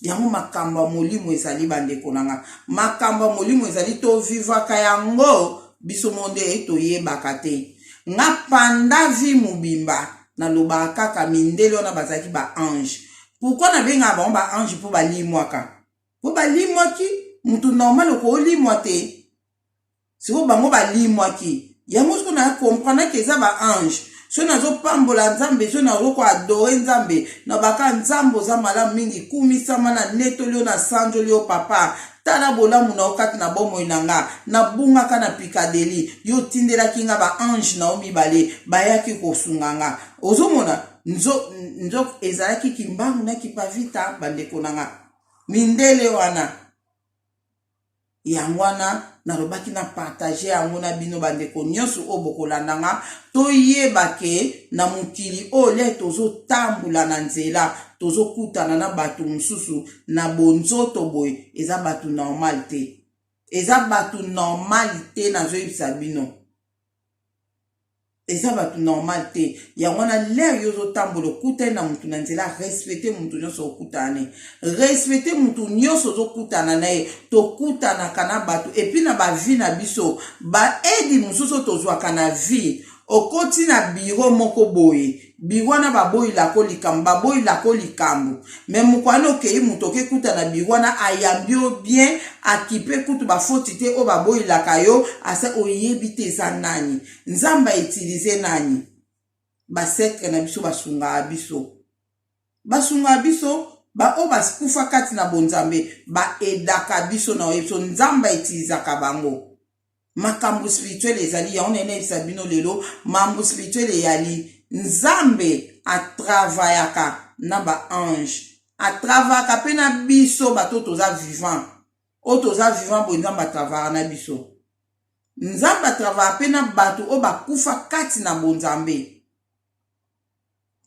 yango makambo ya molimo ezali bandeko na nga makambo ya molimo ezali tovivaka yango biso monde toyebaka te nga panda vi mobimba nalobaka kaka mindele wana bazalaki ba ange pourquoi nabengaka bango ba ange mpo balimwaka mpo balimwaki mutu normal okolimwa te siko bango balimwaki yango siko na comprendre ke eza ba ange so nazopambola nzambe so nazoko adore nzambe na baka nzambe oza malamu mingi kumisama na netoli yo na sanjoli yo papa tala bolamu na okati na bomoi na nga nabungaka na pikadeli yo tindelaki nga ba ange na yo mibale bayaki kosunga nga ozomona nzo ezalaki kimbangu na kipavita bandeko na nga mindele wana yango wana nalobaki na partage yango na bino bandeko nyonso oyo bokolanda nga toyebake na mokili oyo le tozotambola na nzela tozokutana na bato mosusu na bonzoto boye eza bato normal te nazoyebisa bino eza bato normal te yango wana lere yo ozotambola okutani na mutu na nzela respecte mutu nyonso okutane respecte mutu nyonso ozokutana na ye tokutanaka na bato epuis na bavi na biso baedi mosusu tozwaka na vi okoti na biro moko boye biro wana baboyilako likambo me mokwana okei mutu okekutana biro wana ayambi yo bien akipe kutu bafoti te oyo baboyilaka yo asa oyebi te eza nani nzambe autilize nani basekre na biso basungaka biso baoyo bakufa kati na bonzambe baedaka biso na oyebi so nzambe autilizaka bango makambo spirituel ezali yango nayebisa bino lelo mambo spirituel eyali nzambe atravayaka na ba ange atravayaka mpe na biso bato toza vivant oyo toza vivant boye nzambe atravayaka na biso nzambe atravayaka mpe na bato oyo bakufa kati na bonzambe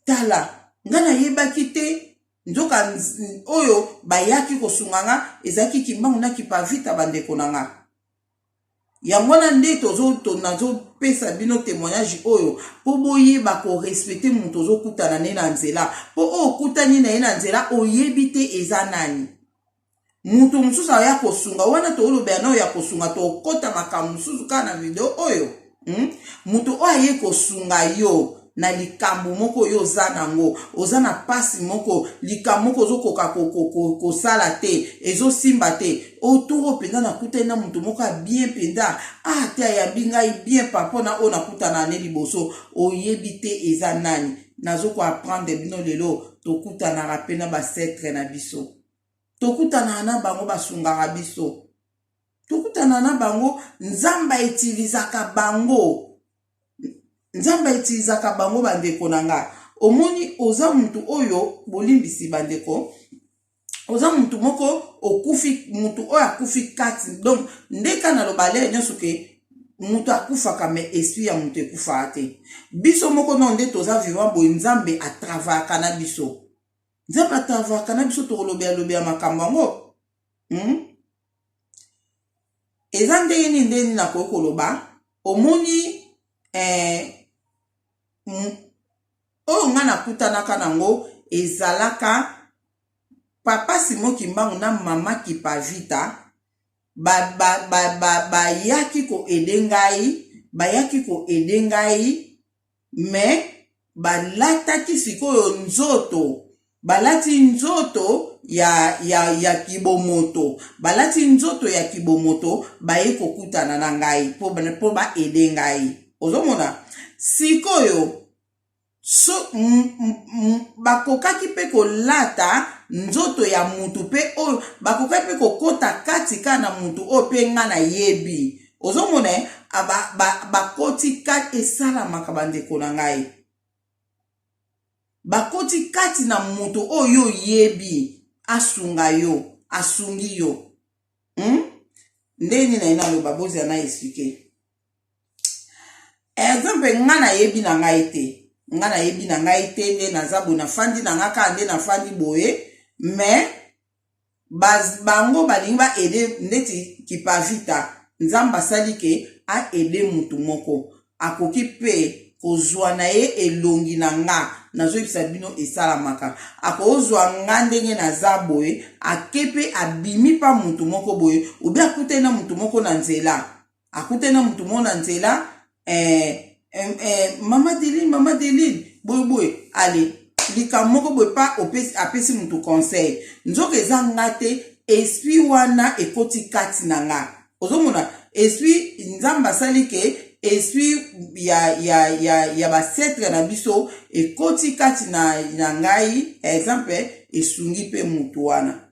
tala nga nayebaki te nzoka oyo bayaki kosunga nga ezalaki kimbangu na kipavita bandeko na nga yango na nde nazopesa bino témoignage oyo mpo boyeba korespecte mutu ozokutana ne na nzela mpo oyo okutani na ye na nzela oyebi te eza nani mutu mosusu aya kosunga wana toolobela na oyo ya kosunga tokota makambo mosusu kaka na video oyo mutu oyo aye kosunga yo na likambo moko oyo oza nango oza na pasi moko likambo moko ozokoka kosala te ezosimba te otoro mpenza nakutani na mutu moko abien mpenza te ayambi ngai bien papa na oyo nakutana ne liboso oyebi te eza nani nazokoaprendre bino lelo tokutanaka mpe na basekre na biso tokutanaka na bango basungaka biso tokutanaka na bango nzambe etilizaka bango bandeko na nga omoni oza mutu oyo bolimbisi bandeko oza mutu moko okufi mutu oyo akufi kati donc ndeka na lobale nyonso ke mutu akufaka me esprit ya mutu ekufaka te biso moko no nde toza vivant boye nzambe atravaka na biso tokolobela makambo yango eza ndenge nini nakoki koloba omoni oyo nga nakutanaka nango ezalaka papa Simon Kimbangu na mama Kipavita bayaki koede ngai me balataki sikoyo nzoto balati nzoto ya kibomoto, balati nzoto ya kibomoto baye kokutana na ngai po ba ede ngai. Ozomona sikoyo so bakokaki pe kolata nzoto ya mutu pe o bakokaki pe kokota kati kana mutu o pe nga na yebi. Ozomona bakoti kati esalamaka bandeko na ngai, bakoti kati na mutu oyo yebi asunga yo, asungi yo. Ndeni na ina lo babozi ana expliquer. Exemple nga na yebi na ngai te. Nga na yebi na ngai te nde nazabu na fandi na ngaka nde na fandi boye. Mais bango balingi ba ede ndeti kipavita. Nzamba salike a ede mutu moko. Akoki pe kozwa na ye elongi na nga. Nazo yebisa bino esalamaka. Akozwa nga ndenge naza boye. Akepe abimi pa mutu moko boye. Ubi akute na mutu moko na nzela. Akute na mutu moko na nzela. Mama Deline, boy, allez, lika moko boy pa apesi mutu conseil. Nzoke eza ngate, esprit wana ekoti kati na nga. Ozomona, esprit nzamba salike, esprit ya basetre na biso, ekoti kati na ngai, exemple, esungi pe mutu wana.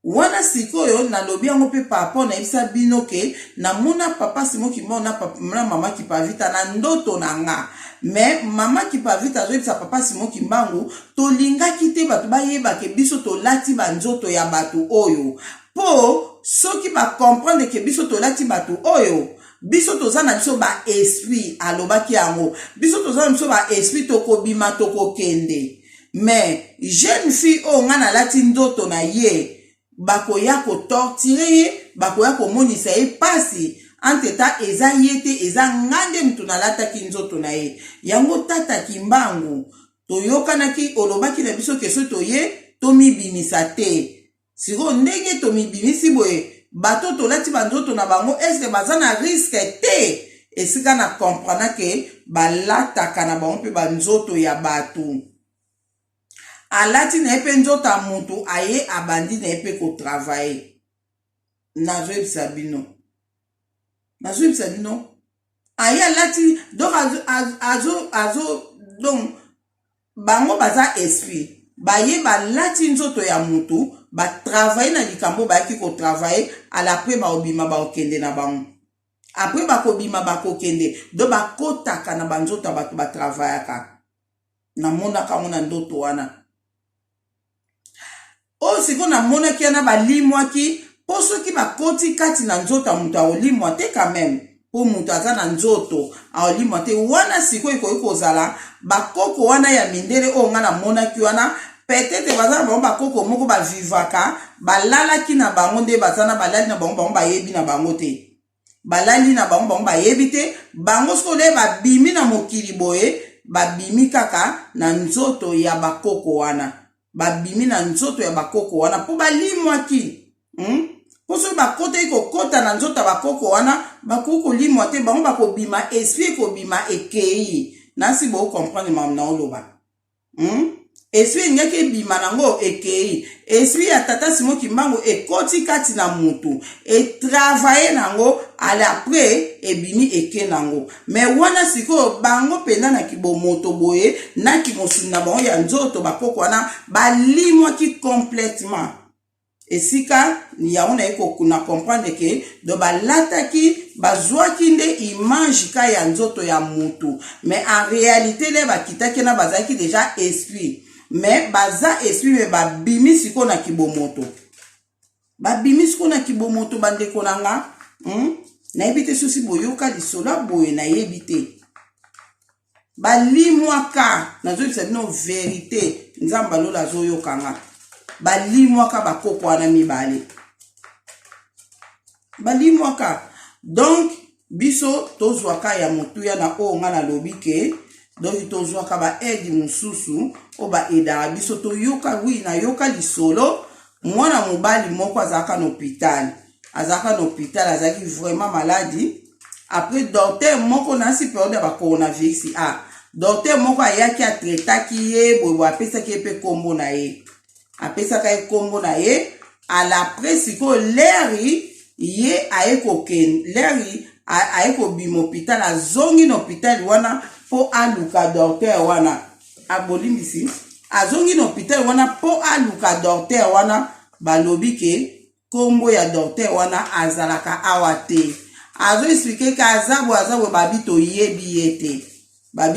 Wana sikoyo na lobi yango pe papa na ibisa bino ke na mona papa simo ki mona mama ki pavita na ndoto na nga. Mais mama ki pavita zo ibisa papa simo ki mbangu to linga kite batu ba yeba ke biso to lati ba nzoto ya batu oyo. Po soki ba comprendre ke biso to lati batu oyo. Biso to zana biso ba esprit alobaki yango. Biso to zana biso ba esprit toko bima toko kende. Mais jeune fille o nga na lati ndoto na ye. Bakoya ko torturer, bakoya ko monisa ye pasi, anteta eza yete, eza ngande mtu na lata ki nzoto na ye. Yango tata kimbangu, toyokana ki olobaki na biso keso toye, tomi bimisa te. Siko ndenge tomi bimisi boye, bato to lati banzoto na bango, eske bazana risque te. Esika na comprana ke, balata kana bango pe banzoto ya batu. Alati na epe nzota mutu aye abandi na epe ko travaye. Nazo yebisa bino. Aye alati donc donc bango baza esprit. Baye balati nzoto ya mutu ba travaye na likambo ba ki ko travaye ala après ba obima ba okende na bango. Après ba kobima ba kokende do ba kotaka na banzota batu ba travaye ka. Na mona ka mona ndoto wana. O siko na mona kia na balimwa ki, po soki bakoti kati na nzoto a mutu a olimwa te quand même, po mutu aza na nzoto a olimwa te, wana siko iko zala, bakoko wana ya mindele o nga na mona ki wana, peut-être baza na bakoko moko ba vivaka, balala ki na bango nde bazana balali na bango ba yebi na bango te. Balali na bango ba yebi te, bango siko le babimi na mokili boye, babimi kaka na nzoto ya bakoko wana. Babimi na nzoto ya bakoko wana po balimwa ki. Po so bakote iko kota na nzoto ya bakoko wana, bakoko limwa te, bango bako bima esprit ko bima ekei. Nasi bo comprendre mam na oloba. Esprit ngeke bima nango ekei. Esprit ya tata simo kimbango ekoti kati na mutu. E travailler nango ala après ebimi eke nango. Mais wana siko bango penda na kibomoto boye na kimosuna bango ya nzoto bakoko wana balimwa ki complètement. Esika ni yaona eko kuna comprendre ke do balata ki bazwaki nde image ka ya nzoto ya mutu. Mais en réalité le bakitaki na bazaki déjà esprit. Mais baza esprit me babimi siko na kibomoto. Babimi siko na kibomoto bandeko nanga. Na ebite sosi boyoka lisola boye na ebite. Balimwaka nazo bisa bino vérité nzamba lola zo yokanga. Balimwaka bakoko wana mibale. Balimwaka. Donc biso tozwaka ya motuya na o nga na lobike. Donc tozwaka ba aide mususu o ba eda biso to yoka wi na yoka lisolo mwana mobali moko azaka na hôpital. Azaka na hôpital azaki vraiment malade. Après docteur moko na si période ba coronavirus docteur moko ayaki atretaki ye boye apesaki ye mpe kombo na ye apesaka ye kombo na ye alapres sikoyo leri ye aye kokende leri aye kobima hôpital azongi na hôpital wana mpo aluka docteur wana abolimbisi azongi na hôpital wana mpo aluka docteur wana balobi ke kombo ya docteur wana azalaka awa te azo explique ka azabwe babi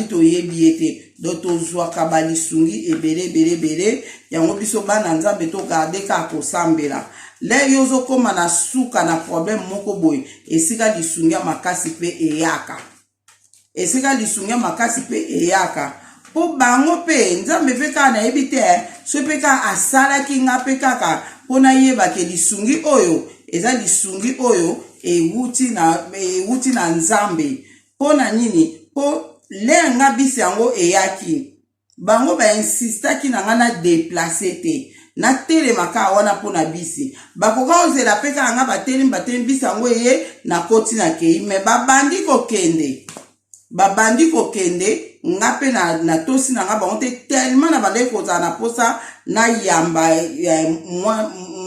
toyebi ye te do tozwaka balisungi ebele yango biso bana nzambe togarde ka kosambela le yo ozokoma na suka na problème moko boye esika lisungi ya makasi mpe eyaka po bango pe nzambe pe kaka nayebi te so pe kaka asalaki nga pe kaka mpona yebake lisungi oyo eza lisungi oyo ewuti na nzambe mpona nini po le nga bisi yango eyaki bango bainsistaki na nga na deplace te natelemaka wana mpona bisi bakoka ozela mpe kaka nga batelemi bisi yango eye nakoti na kei me babandi kokende nga mpe na tosi na nga bango te tellement na bandeki kozala na posa na yamba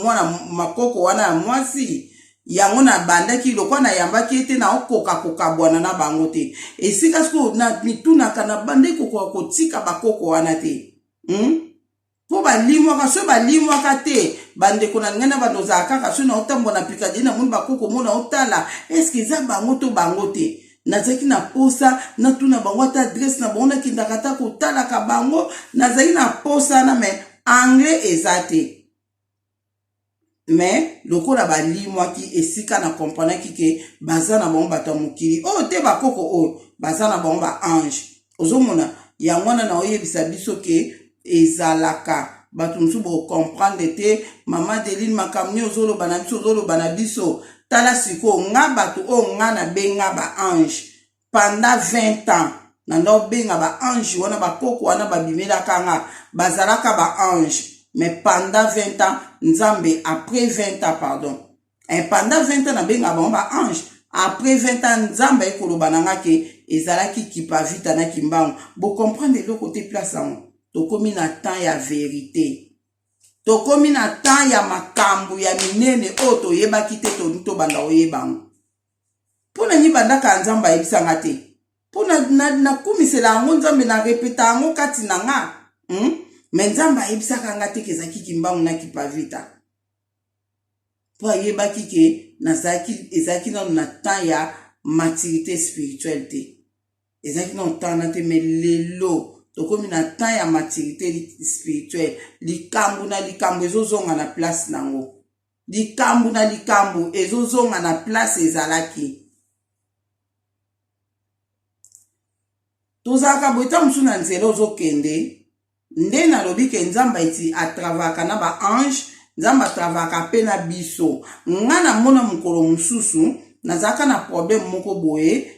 mwana makoko wana ya mwasi yango na bandaki lokwa na yambaki ete na okoka bwana na bango te esika siko na mitunaka na bandeki kotika bakoko wana te po balimwaka so balimwaka te bandeko na ngana bandozala kaka so na otambola na pikadi na moni bakoko mona otala eske eza bango to bango te nazaki na posa natuna bango ata adresse na bango nakendaka ata kotalaka bango nazaki na posa na me anglais eza te me lokola balimwaki esika na komprenaki ke baza na bango bato ya mokili oyo te bakoko oyo baza na bango ba ange ozomona yango wana na oyebisa biso ke ezalaka bato mosusu bokomprendre te mama Deline makambo nini ozoloba na biso tala sikoyo nga bato oyo nga nabenga ba ange pendant 20 ans nanda obenga ba ange wana bakoko wana babimelaka nga bazalaka ba ange mais pendant 20 ans nzambe après 20 ans pardon pendant 20 ans nabenga bango ba ange après 20 ans nzambe ekoloba na nga ke ezalaki kipavita na kimbango bokomprendre eloko te place yango tokomi na temps ya vérité tokomi na temps ya makambo ya minene oyo toyebaki te tobanda oyebango mpona nibandaka nzambe ayebisanga te mpona nakumisela yango nzambe na repeta yango kati na nga me nzambe ayebisaka nga te kezalaki kimbangu na kipavita mpo ayebaki ke ezalaki nano na temps ya maturité spirituelle te ezalaki nano temps na te me lelo tokomi na temps ya maturité spirituelle likambo na likambo ezozonga na place nango likambo na likambo ezozonga na place ezalaki tozalaka boita mosusu na nzela ozokende nde nalobi ke nzambe eti atravaka na ba ange nzambe atravaka mpe na biso nga na mona mokolo mosusu nazalaka na problème moko boye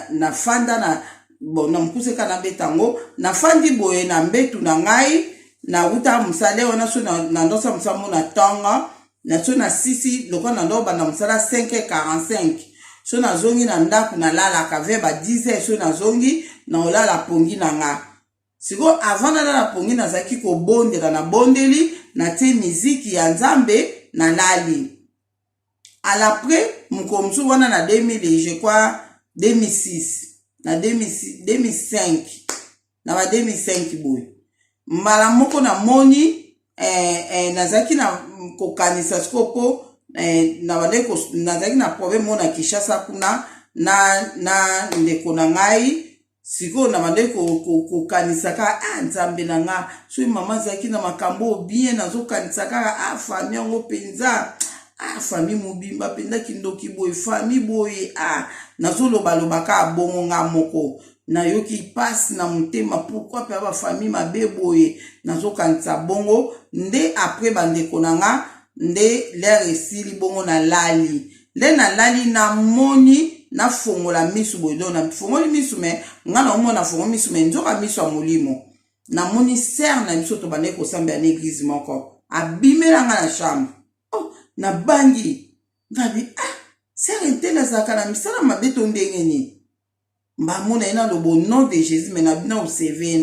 na fanda na bon na mkuseka na betango na fandi boye na mbetu na ngai na uta musale wana so na ndosa musamu na tanga na so na sisi lokwa na ndoba na musala 5:45 so na zongi na ndaku na lala ka veba 10h so na zongi na olala pongi na nga siko avant na lala pongi na zaki ko bondela na bondeli na te miziki ya nzambe na lali à l'après mukomsu wana na 2000 je crois 2006 na 2005 na ba 2005 boy mbala moko na moni nazaki na kokanisa skopo na badeko nazaki na problème mona Kishasa kuna na ndeko na ngai siko na bandeko kokanisa ka nzambe na nga so mama zaki na makambo bien nazokanisa ka famille ngo penza famille mobimba penda kindoki boy famille boy nazoloba ka bongo nga moko na yoki passe na mutema pourquoi pe ba famille mabe boy nazokanisa bongo nde après bandeko na nga nde l'air esili bongo na lali na moni na fongola misu boy do na fongoli misu me nga na omona fongola misu me nzoka misu ya molimo na moni ser na miso to bandeko samba na église moko abimela nga na chambre na bangi ngabi ser entela zaka na misala mabeto ndenge ni mbamona ina lobo nom de Jésus mais na bina oseve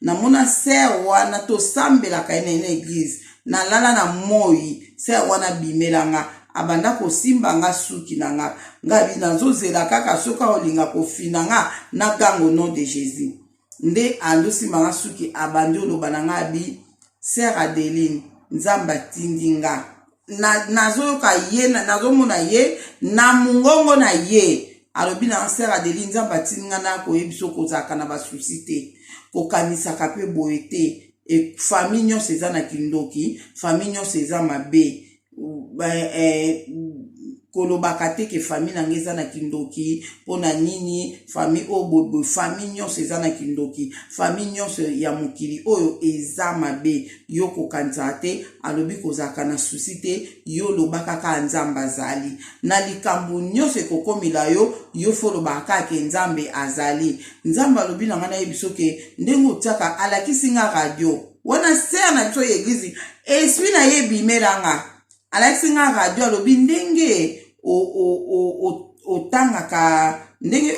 na mona ser wana to sambela ka ina église na lala na moi ser wana bimelanga abanda kosimba nga suki na nga ngabi nazozela kaka soka olinga kofina nga na gango nom de Jésus nde andosimba nga suki abandi oloba na nga bi Sœur Adeline nzamba tindinga nazoyoka ye nazomona ye na mungongo na ye alobi na Sœur Adeline nzamba tindinga na koyebiso kozaka na basusi te kokanisaka pe boye te e famille nyonso eza na kindoki famille nyonso eza mabe kolobaka te ke famille na ngeza na kindoki pona nini famille obobo famille nyonso eza na kindoki famille nyonso ya mokili oyo eza mabe yo kokanisa te alobi kozaka na susi te yo lobaka ka nzambe azali na likambo nyonso ekokomela yo folobaka ke nzambe azali nzambe alobi na ngana yebiso ke ndenge otiaka alakisi nga radio wana ser na biso yeglize esprit na ye bimelanga alakisi nga radio alobi ndenge otangaka ndenge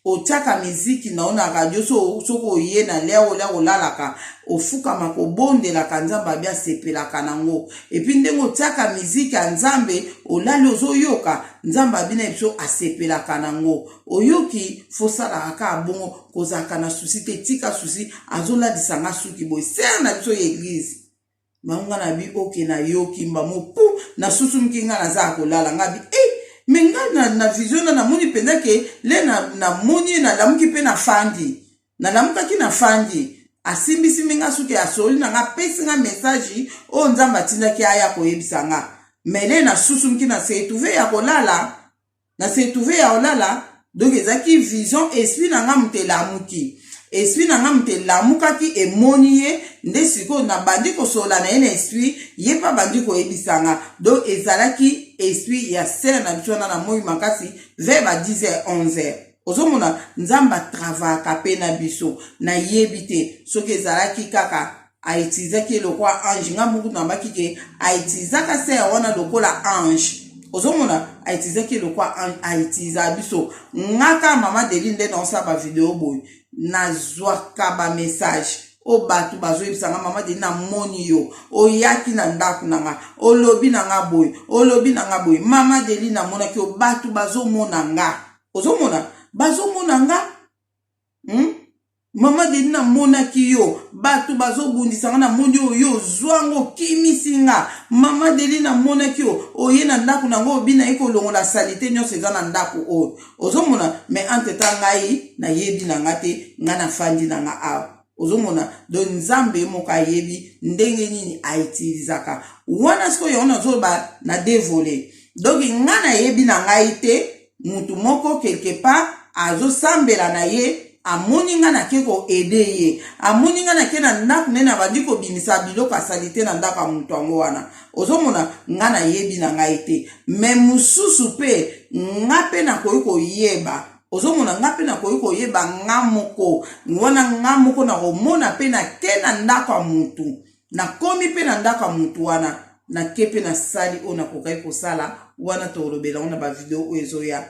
otiaka miziki na ona radio soko oye na leo olalaka ofukama kobondelaka nzambe abia sepelaka nango epi ndenge otiaka miziki ya nzambe olali ozoyoka nzambe abina biso asepelaka nango oyoki fosalaka ka bongo kozaka na susi te tika susi azoladisa nga suki boye ser na biso yeglise maunga na bi oke na yoki mbamo pu na susu mkinga na za kolala ngabi menga na vision na moni penda ke le na moni na lamuki pe na fandi na lamuka ki na fandi asimbisi minga suke asoli na nga pesi nga message o nzamba tinda ki aya koyebisa nga mele na susu mkina se trouver ya kolala na se trouver ya olala donc ezaki vision esprit na nga mutelamuki esprit na nga mtelamukaki emoni ye nde siko na bandi kosola na ene esprit ye pa bandi koyebisa nga donc ezalaki esprit ya ser na biso na moi makasi vers ba 10h 11h ozomona nzamba travaka pe na biso na yebi te soki ezalaki kaka aitizaki lokwa ange nga mungu na mbaki aitizaka ser wana lokola ange ozomona aitizaki lokwa ange aitiza biso ngaka mama Deline dans sa ba video boy nazwaka ba message o batu bazoyebisanga mama Deline na moni yo oyaki na ndaku nanga olobi nanga boy mama Deline na monaki o batu bazomona nga ozomona bazomona nga mama Deline na monaki yo batu bazobundisanga na moni yo zwango kimisinga mama Deline na monaki yo oye na ndaku nango obina iko longola salite nyonso eza na ndaku oyo ozomona me anteta ngai na yebi na ngate ngana fandi na nga awa ozomona do nzambe moka yebi ndenge nini aitilizaka wana siko yona zoba na dévoler donc ngana yebi na ngai te mutu moko quelque part azosambela na ye amoni nga na ke ko ede ye amoni nga na ke na ndaku nena bandi ko bimisa biloko asalite na ndaka mutu ango wana ozomona nga na yebi na ngai te me mususu pe nga pe na koyiko yeba ozomona nga pe na koyiko yeba nga moko wana nga moko na komona pe na ke na ndaka mutu na komi pe na ndaka mutu wana na ke pe na sali ona kokai kosala wana tolobela ona ba video oezoya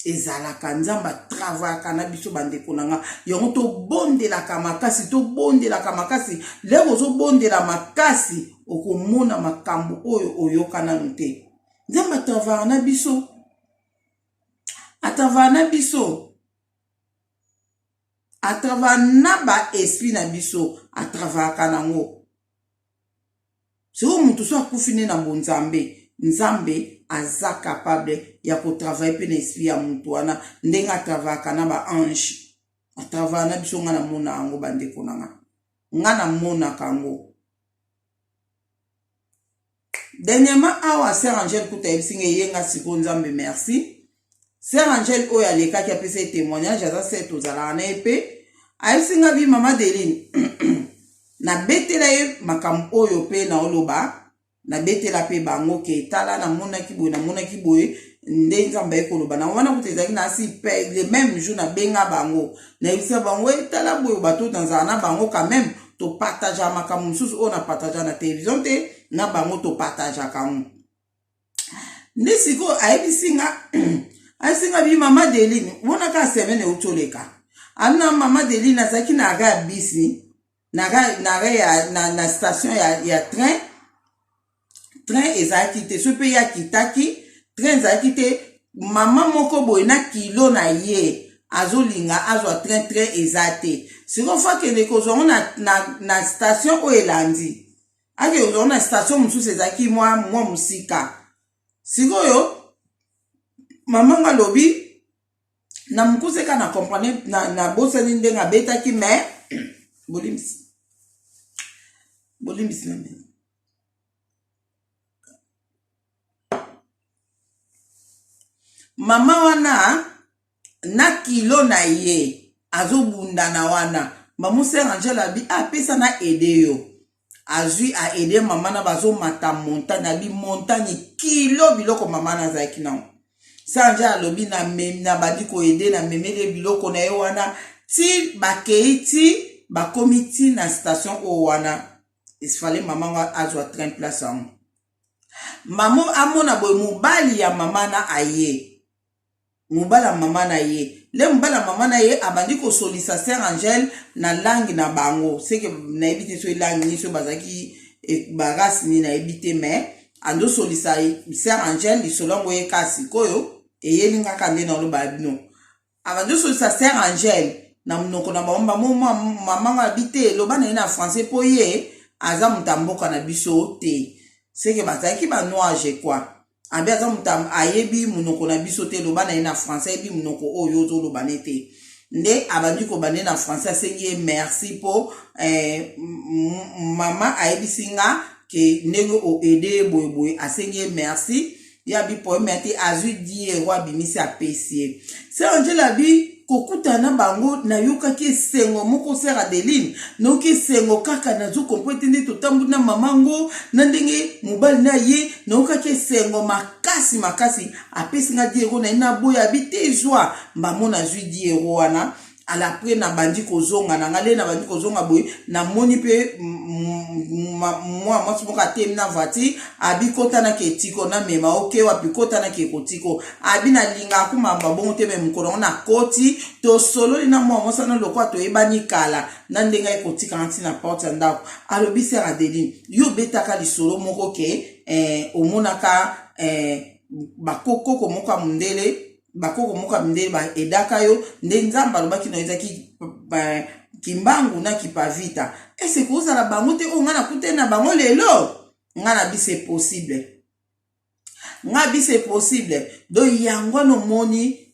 ezalaka nzamba travaka na biso bandeko nanga yango tobondelaka makasi lelo ozobondela makasi okomona makambo oyo oyoka nanu te nzamba travaka na biso atravers na biso atravers na ba esprit na biso atravers nango so mutu so akufine na bonzambe nzambe aza capable ya kotravailler pe na esprit ya mutu wana ndenge atravaka na ba ange atravaka na biso nga na mona yango bandeko nanga nga na mona kango dernièrement awa Sœur Angèle kuta yebsinga yenga siko nzambe merci Sœur Angèle oyo alekaki apesa témoignage aza se tozalaka na ye pe ayebsinga bi mama Deline na betela ye makambo oyo pe na oloba na betela pe bango ke tala na monaki boye nde nzambe ekoloba na wana kutezaki na si pe le même jour na benga bango na yebisa bango tala boye bato tanzana na bango quand même to partage makambo mususu oyo na partage na télévision te na bango to partage kango nde siko ayebisinga asinga bi mama Deline wona ka semaine utoleka ana mama Deline azaki na ga bisi na station ya train ezaki te so pe ya kitaki train ezaki te mama moko boye na kilo na ye azolinga azwa train ezate siko fa kende kozongo na station o elandi ake ozongo na station mosusu ezaki mwa musika sikoyo mama nga lobi na mkuseka na comprendre na bosani ndenga betaki me bolimbisi na me mama wana na kilo na ye azobunda na wana mamuse Angela bi apesa na ede yo azui a ede mama na bazo mata montagne bi montagne kilo biloko mama na zaki na sanja alobi na badi ko ede na memele biloko na ye wana ti bakeiti bakomiti na station o wana isfale mama wa azwa train place ang mamo amona boy mubali ya mama na aye mubala mama na ye le mubala mama na ye abandi ko solisa Sœur Angèle na langue na bango c'est que na ebite so langue ni so bazaki bagas ni na ebite me ando solisa Sœur Angèle li solongo ye kasi koyo eyelinga kande na lo babino abandi solisa Sœur Angèle na mnoko na bomba mama nga bite lo bana na français po ye aza mutamboka na biso te c'est que bazaki ba noage quoi abe aza mutam ayebi munoko na biso te lo bana na français ebi munoko oyo zo lo banete nde abandi ko bane na français asengi merci po mama ayebi singa ke ndenge o ede boy asengi merci ya bi po meti azui di roi bimisi apesie Sœur Angela bi kokutana bango na yoka ki sengo moko Sœur Adeline no ki sengo kaka na zo komprete ndi totambu na mamango na ndenge mobali na ye na yoka ki sengo makasi apesi nga diero na ina boya bite joie mbamona zui diero wana ala pre na bandi kozonga na ngale na bandi kozonga boy na moni pe moi moka tem na vati abi kota na ketiko na mema oke wapi kota na kekotiko abi na linga kuma babongo te me mukoro na koti to solo na moi na lokwa to ebani kala na ndenga ekotika nti na porte ndako alobi Sœur Adeline yo betaka lisolo moko ke omonaka bakoko moka mundele bakoko moka mundele ba edaka yo nde nzamba lobaki na ezaki kimbangu na kipavita ese kozala bango te o ngana kutena bango lelo ngana bi c'est possible do yango no moni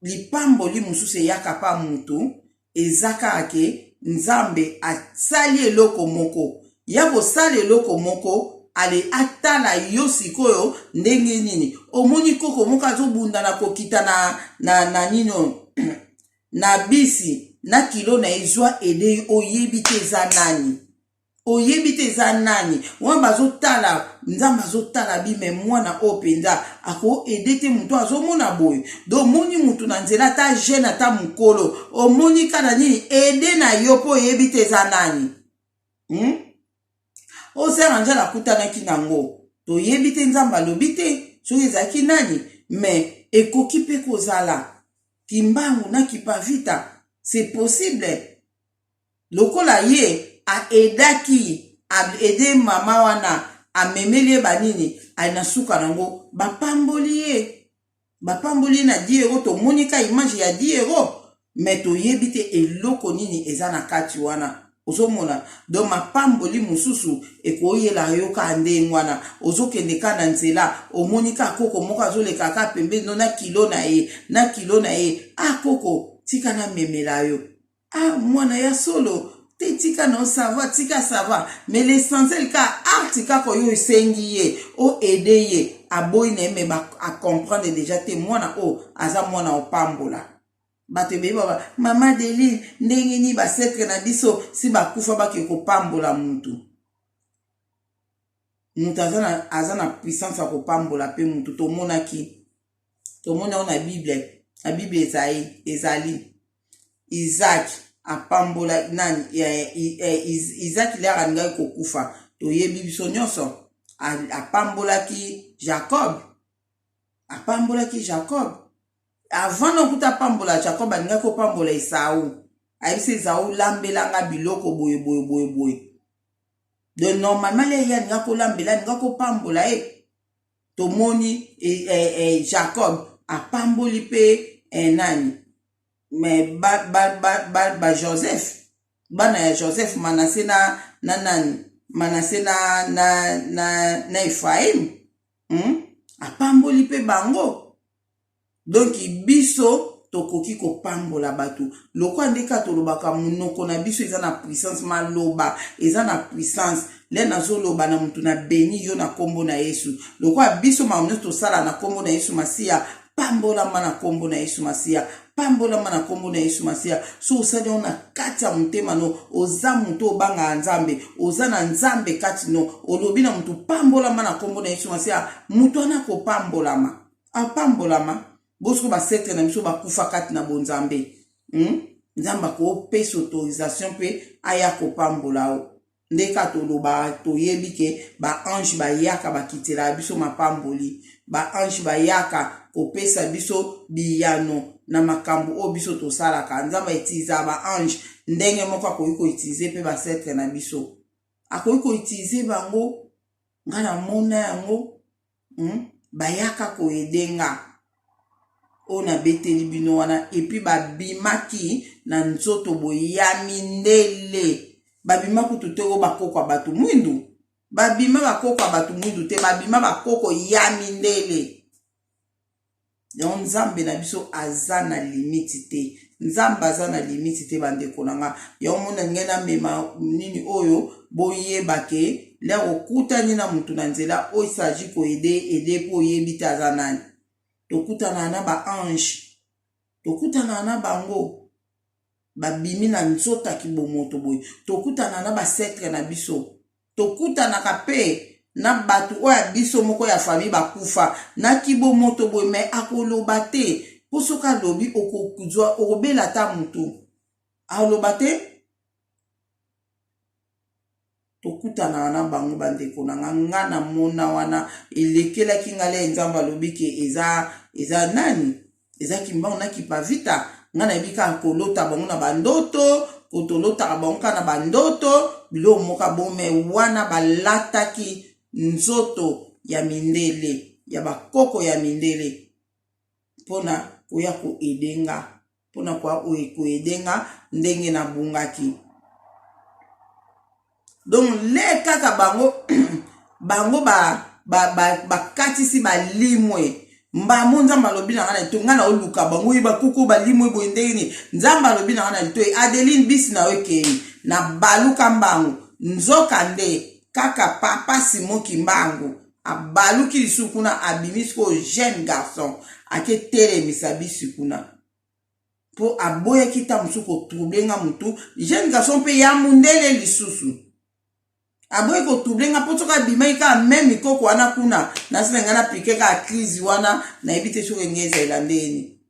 lipambo li mususu yaka pa mutu ezaka ake nzambe asali eloko moko ya bosali eloko moko ale atala yo sikoyo ndenge nini omoni koko moka azobunda na kokita na nino na bisi na kilo na ezwa ede oyebi te za nani wana bazotala nzamba azotala bime mwana openza ako ede te mutu azomona boyo do moni mutu na nzela ta jeune ata mukolo omoni kana nini ede na yo po oyebi te za nani o Sœur Angèle akutanaki nango toyebi te nzamba lobi te soki ezalaki nani me ekoki pe kozala kimbangu na kipavita c'est possible lokola ye a edaki a ede mama wana amemeli banini aina suka nango bapamboli na diero to monika image ya diero me toyebi te eloko nini eza na kati wana ozomona do mapamboli mususu ekoyela yoka ndenge wana ozokende kana nzela omonika koko moko azoleka ka pembe no na kilo na ye koko tika na memela yo mwana ya solo te tika no sava tika sava mais l'essentiel ka artika ko yo esengi ye o ede ye aboyi na me ba a comprendre déjà te mwana aza mwana opambola bato be baba mama Deline ndenge ni basetre na biso si bakufa bake kopambola mutu azana puissance ya kopambola pe mutu tomona na Bible ezali Isaac apambola nani Isaac le arangai kokufa toyebi biso nyonso apambolaki Jacob avant na kuta pambola Jacob aninga ko pambola Esau ayebisi Esau lambelanga biloko boye de normalement le ya aninga kolambela aninga kopambola tomoni Jacob apamboli pe nani mais ba Joseph bana ya Joseph Manase na nani Manase na Ephraim apamboli pe bango. Donc biso tokoki kopambola batu lokwa ndeka tolobaka munoko na biso eza na puissance maloba eza na puissance le nazoloba na mutu na beni yo na kombo na Yesu lokwa biso mamuno tosala na kombo na Yesu Masiya pambola mana kombo na Yesu Masiya pambola mana kombo na Yesu Masiya so osali ona kati ya mutema no oza mutu obanga nzambe oza na nzambe kati no olobi na mutu pambola mana kombo na Yesu Masiya mutu ana kopambolama apambolama bosko ba setre na biso bakufa kati na bonzambe nzamba ko pesa autorisation pe aya kopambola o ndeka toloba toyebi ke ba ange bayaka bakitela biso mapamboli ba ange bayaka kopesa biso biyano na makambo o biso tosalaka nzamba etiza ba ange ndenge moko akoki koutilize pe ba setre na biso akoki koutilize bango ngana mona yango bayaka koedenga ona beteli bino wana epi babimaki na nzoto boyami ndele babima kututego bakoko batu mwindu babima bakoko batu mwindu te babima bakoko yami ndele ya nzambe na biso azana limiti te nzamba azana limiti te bandeko nanga ya omona ngena mema nini oyo boyebake le okutani na mutu na nzela oyo saji koede po yebi te azanani tokutana na ba ange tokutana na bango babimi na nzota kibomoto boy tokutana na ba setre na biso tokutana kape na batu oya biso moko ya famille bakufa na kibomoto boy me akoloba te posoka lobi okokuzwa okobela ta mutu aloba te tokutana na bango bandeko na nga na mona wana elekelaki ngale nzamba lobi ke eza nani eza kimbango na kipavita nga na ebika kolota bango na bandoto kotolota bango na bandoto bilo moka bome wana balataki nzoto ya mindele ya bakoko ya mindele pona koya koedenga pona kwa koedenga ndenge na bungaki. Donc le kaka bango bango bakatisi balimwe mbamo nzamba lobi na ngana to ngana oluka bango yiba kuku balimwe boindeni nzamba lobi na ngana to Adeline bisi na wekei na baluka mbango nzoka nde kaka papa Simoki mbango abaluki lisukuna abimisko jeune garçon ake tere misabi kuna po aboye kita musuko troubenga mutu jeune garçon pe ya mundele lisusu aboye ko troubenga potoka bimaika même koko wana kuna nasenga na piquer ka crise wana na ebite so ngeza elandeni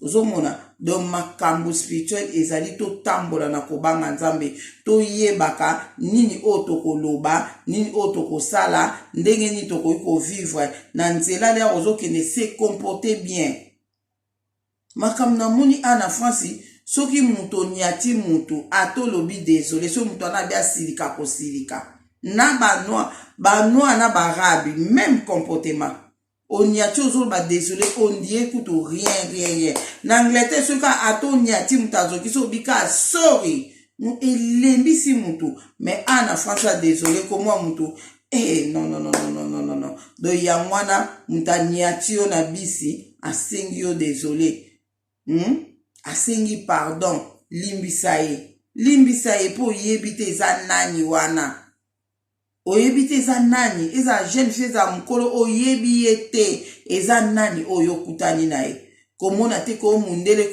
ozomona do makambo spirituel ezali to tambola na kobanga nzambe to yebaka nini otokoloba nini otokosala ndenge ni toko vivre na nzela le ozokende se comporter bien makambo na muni ana France soki muto nyati mutu atolobi désolé so muto ana bia silika ko silika na banoi na barabi même comportement on nyati ozoloba désolé on dit écoute rien na Angleterre soka ato nyati mutazo kiso bika sorry mu elembisi mutu mais ana France désolé comment mutu non do yangwana mutanyati yo na bisi asengi yo désolé asengi pardon limbisa ye po oyebite eza nani wana oyebite eza nani eza jeune fille za mukolo oyebi ye te eza nani oyo kutani naye komona te ko mundele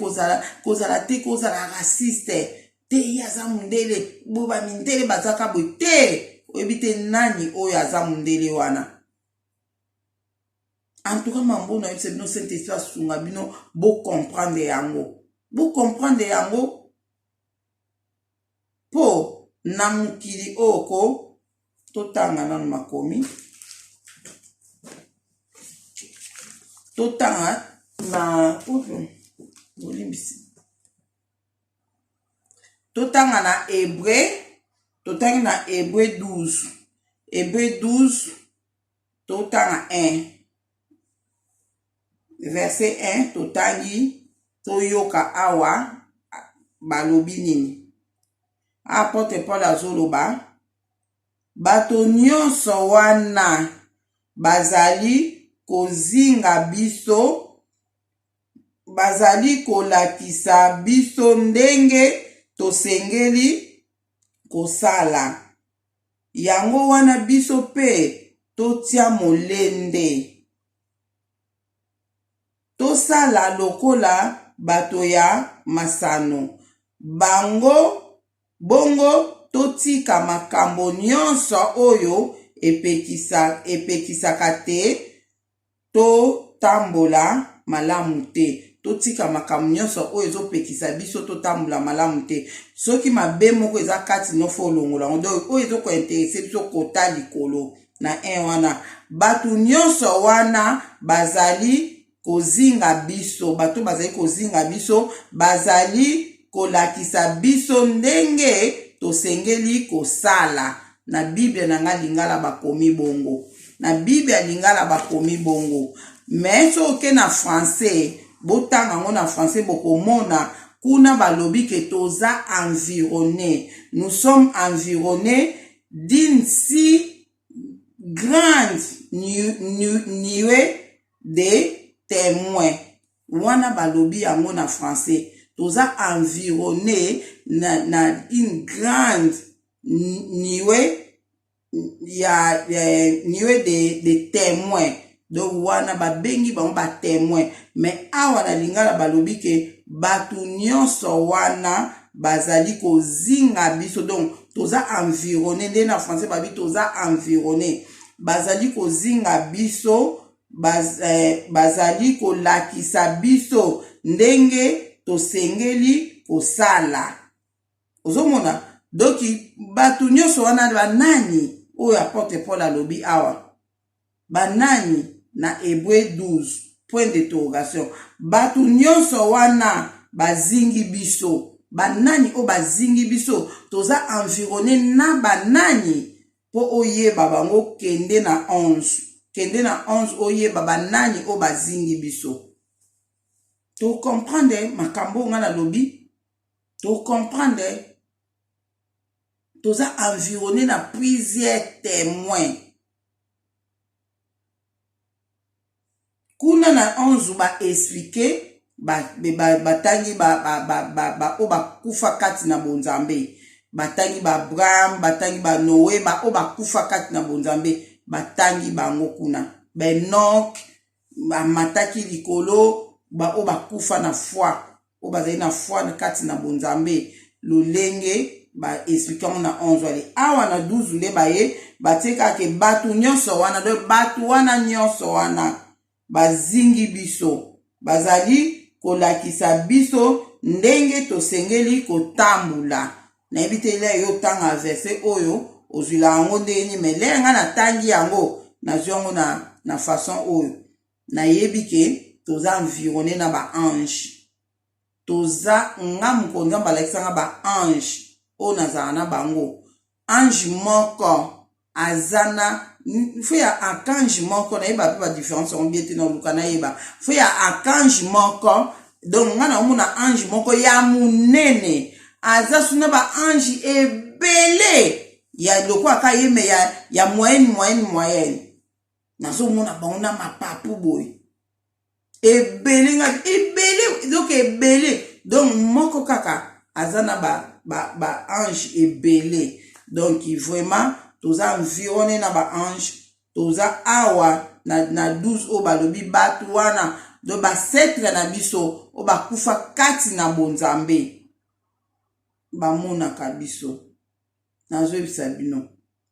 kozala te kozala raciste te yaza mundele boba mindele bazaka boy te oyebite nani oyo aza mundele wana. En tout cas, mambo na yebise bino Saint-Esprit asunga bino bo comprendre yango. Bo comprendre yango po na mukili oko totanga na makomi. Totanga na oyo bolimbisi totanga na Hébreu, totangi na Hébreu 12. Hébreu 12, totanga 1. Verset 1, totangi, toyoka awa, balobi nini. Apotre Paul azoloba, bato nyonso wana bazali kozinga biso, bazali kolakisa biso ndenge tosengeli kosala. Yango wana biso pe totia molende. Tosala lokola bato ya masano. Bongo totika makambo nyonso oyo epekisaka te, totambola malamu te. Totika makambo nyonso oyo ezopekisa biso totambola malamu te. Soki mabe moko eza kati nofo olongola donc oyo ezokointerese biso kota likolo na 1 wana. Bato nyonso wana bazali kozinga biso, bato bazali kozinga biso, bazali kolakisa biso ndenge tosengeli kosala. Na Bible na nga lingala bakomi bongo. Na Bible lingala bakomi bongo. Mais soke na français, botanga ngo na français bokomona kuna balobi ke toza environné. Nous sommes environnés d'une si grande nuée de témoins. Wana balobi yango na français. Toza environné na une grande nuée de témoins. Donc wana babengi bango ba témoin. Mais awa na lingala balobi ke batu nyonso wana bazali kozinga biso. Donc toza environné, nde na français babi toza environné. Bazali kozinga biso, bazali kolakisa biso ndenge tosengeli kosala. Ozomona? Donc batu nyonso wana banani oyo apotre Paul alobi awa. Banani na Hébreu 12, point d'interrogation. Batu nyonso wana bazingi biso. Banani o bazingi biso. Toza environné na banani po oyeba bango kende na 11. Kende na 11 oyeba banani o bazingi biso. To comprendre makambo nga na lobi. To comprendre. Toza environné na plusieurs témoins. Kuna na 11 ba expliquer batangi o bakufa kati na bonzambe. Batangi ba Abraham, batangi ba Noé, o bakufa kati na bonzambe. Batangi bango kuna. Enoch, mataki likolo, o bakufa na foi. O bazali na foi na kati na bonzambe. Lolenge ba expliquer na 11 wale. Awa na 12 le baye, bateka ke batu nyonso wana, do batu wana nyonso wana. Bazingi biso, bazali kolakisa biso ndenge tosengeli kotambula. Na ebite ile yo tanga verset oyo ozwila yango ndeni melenga na tangi yango na zongo na façon oyo na yebike toza environné na ba ange. Toza ngamu konza balakisa nga ba ange o nazana na bango. Ange moko azana faut ya archange moko na yeba pa différence on bien te na lukana yeba. Faut ya archange moko donc ngana omuna ange moko ya munene aza suna ba ange ebele ya loko aka yeme ya moyenne nazo mona baona mapapu boy ebele donc ebele donc moko kaka azana ba ange ebele donc vraiment toza environné na ba ange, toza awa na 12 o balobi batu wana do ba setre na biso o bakufa kati na bonzambe. Bamona kabiso. Nazo ebisa bino.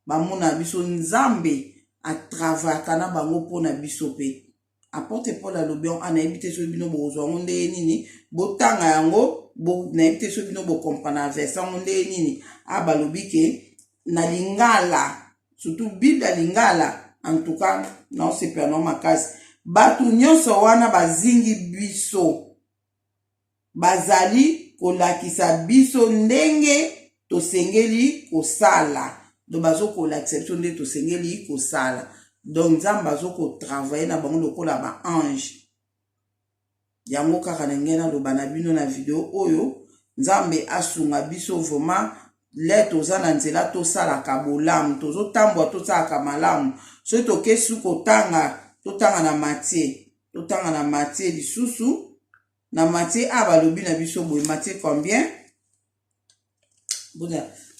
Bamona biso nzambe a travers kana bango pona biso pe. Apotre Paul alobi on ana ebite so bino bozwa nde nini botanga yango bo na ebite so bino bo comprendre verset nde nini abalobi ke na lingala, surtout Bible lingala, en tout cas, non c'est pas non makasi. batu nyonso wana bazingi biso bazali kolakisa biso ndenge tosengeli kosala do bazo kolakisa biso ndenge tosengeli kosala donc nzambe bazo kotravaye na bango lokola ba ange yango kaka na ngena loba na bino na video oyo nzambe asunga biso vraiment le toza na nzela tosalaka bolamu tozotambwa tosalaka malamu soki tokesu totanga na Matthieu lisusu na Matthieu balobi na biso boye Matthieu combien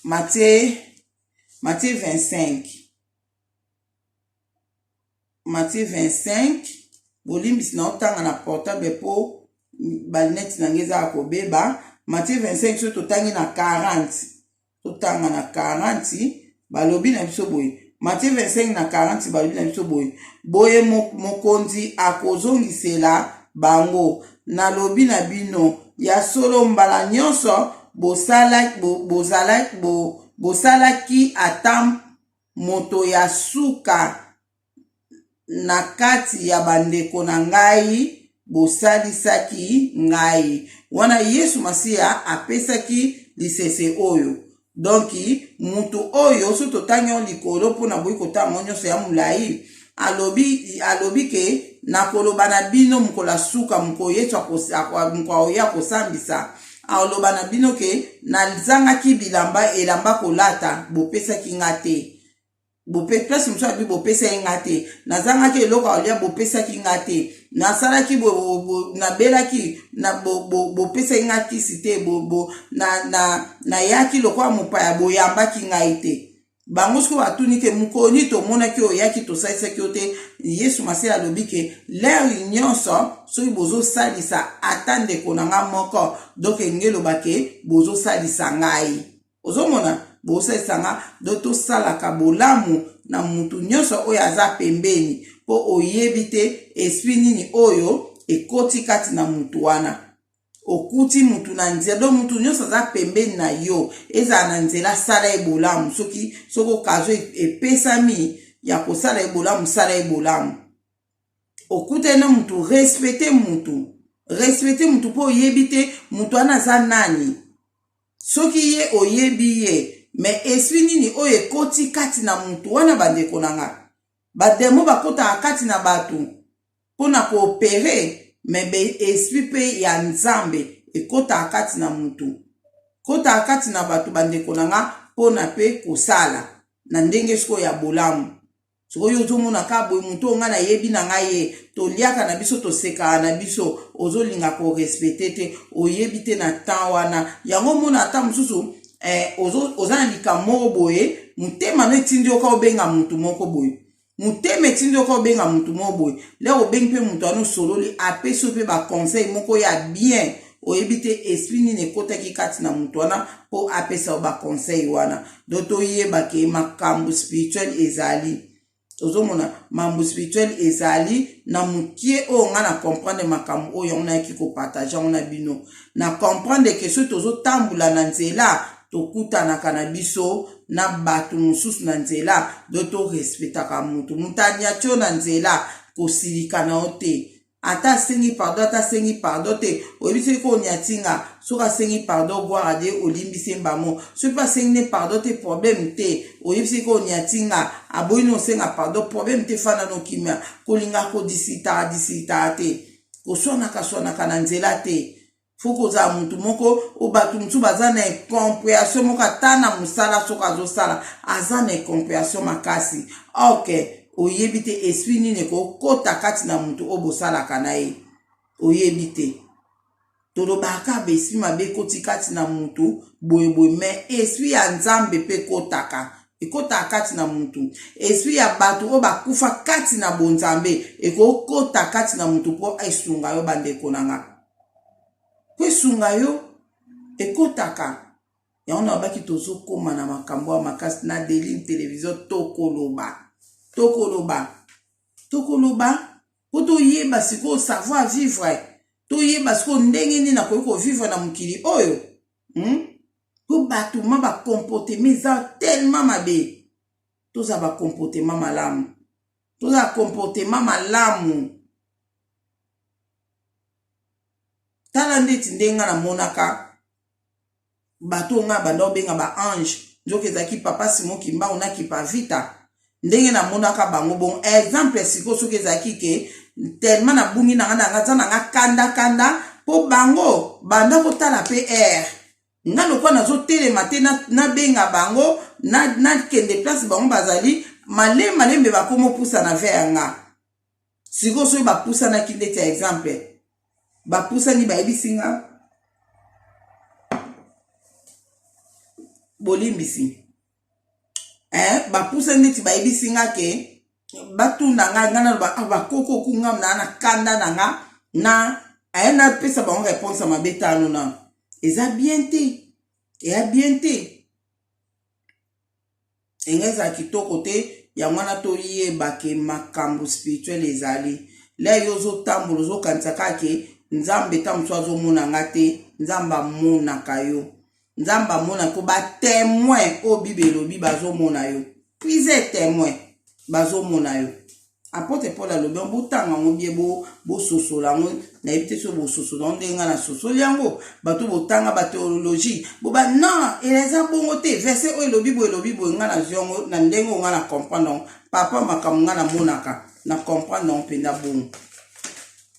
Matthieu 25 Matthieu 25 bolimbisi na otanga na portable po balineti na ngeza kobeba Matthieu 25 so totangi na 40 totanga na 40 balobi na biso boye Matthieu 25 na 40 balobi na biso boye boye mokonzi akozongisela bango nalobi na bino ya solo mbala nyonso bosalaki ata moto ya suka na kati ya bandeko na ngai bosalisaki ngai wana Yesu Masiya apesaki lisese oyo donc mutu oyo so totangi likolo mpona boyi kotanga nyonso ya mulai alobi ke nakoloba na bino mukola suka mukoya kosambisa aloba na bino ke nazangaki bilamba elamba kolata bopesaki nga te place muso abi bopesa nga te nazangaki eloko alia bopesaki nga te nasalaki nabelaki na bopesa nga kisi te nayaki lokola mopaya boyambaki ngai te bango soki batuni ke mokoni tomonaki oyaki tosalisaki yo te Yesu Masiya alobi ke leri nyonso soki bozosalisa ata ndeko na nga moko donc ngeloba ke bozosalisa ngai ozomona bosalisa nga do tosalaka bolamu na mutu nyonso oyo aza pembeni po oyebi te esprit nini oyo ekoti kati na mutu wana okuti mutu na nzela do mutu nyonso aza pembeni na yo ezala na nzela sala ebolamu soki okazo epesami ya kosala ebolamu sala ebolamu okute na mutu respecte mutu po oyebi te mutu wana aza nani soki ye oyebi ye mais esprit nini oyo ekoti kati na mutu wana bandeko nanga bademo bakotaka kati na batu mpona koopere mais esprit pe ya nzambe ekotaka kati na mutu kotaka kati na batu bandeko nanga mpona pe kosala na ndenge siko ya bolamu sikoyo ozomona ka boye mutu onga na yebi na ngai ye toliaka na biso tosekaka na biso ozolinga korespecte te oyebi te na temps wana yango mona ata mosusu oza na likambo moko boye motema no etindi oka obenga mutu moko boye motema etindi oka obenga mutu moko boye lero obengi mpe mutu wana osololi apesi mpe baconseil moko ya bien oyebi te esprit nini ekotaki kati na mutu wana mpo apesa baconseil wana do toyeba ke makambo spirituel ezali ozomona mambo spirituel ezali na mukie oyo nga na comprendre makambo oyo yango nayaki kopartage yango na bino na comprendre ke soki tozotambula na nzela tokutanaka na biso na bato mosusu na nzela do torespectaka mutu mutaniati yo na nzela kosilika na yo te ata asengi pardon te oyebi soki oniatinga soki asengi pardon gwara de olimbisi mbamo soki asengi ne pardon te problème te oyebi soki oniatinga aboyi nosenga pardon problème te fana nokimia kolinga kodisitaka te koswanaka na nzela te faut kozala mutu moko o bato mosusu baza na incompréhension moko ata na mosala soki azosala aza na incompréhension makasi ok oyebi te esprit nini ekokota kati na mutu oyo bosalaka na ye oyebi te tolobaka baesprit mabe ekoti kati na mutu boyeboye me esprit ya nzambe mpe ekotaka kati na mutu esprit ya bato oyo bakufa kati na bonzambe ekokota kati na mutu mpo esunga yo bandeko nanga po esunga yo ekotaka yango na babaki tozokoma na makambo ya makasi na Deline Télévision tokoloba po toyeba sikoyo savoir vivre toyeba sikoyo ndenge nini nakoki kovivre na mokili oyo po bato ma bakomportema eza tellement mabe toza bakomportema malamu tala ndeti ndenga na monaka bato nga banda obenga ba ange nzoka ezalaki papa Simon Kimbangu na Kipa Vita ndenge na monaka bango bon exemple siko soki ezalaki ke tellement na bungi na nga za na kanda po bango banda kotala pe air nga lokwa nazotelema te na benga bango na kende place bango bazali malembe bakomo pusa na ver nga siko soki bapusa na kindeti ya exemple bapusa ni bayebisi nga bolimbisi bapusa ndeti bayebisi nga ke batunda nga na bakoko kunga na kanda na nga na pesa bango réponse mabe tano na eza bien te engeza kitoko te ya mwana toyeba ke makambo spirituel ezali le yo ozotambola ozokanisa kake nzambe ta mosu azomona nga te nzambe amonaka yo nzamba mona ko ba témoin o bibelobi bazomona yo plusieurs témoins bazomona yo apote Paul alobi botanga ngobie bo sosola ngo na ebite so bo sosola ndenga na sosoli yango bato botanga ba théologie bo ba non eleza bongo te verset o elobi bo nga na ziongo na ndengo nga na comprendre papa makamnga na monaka na comprendre penda bongo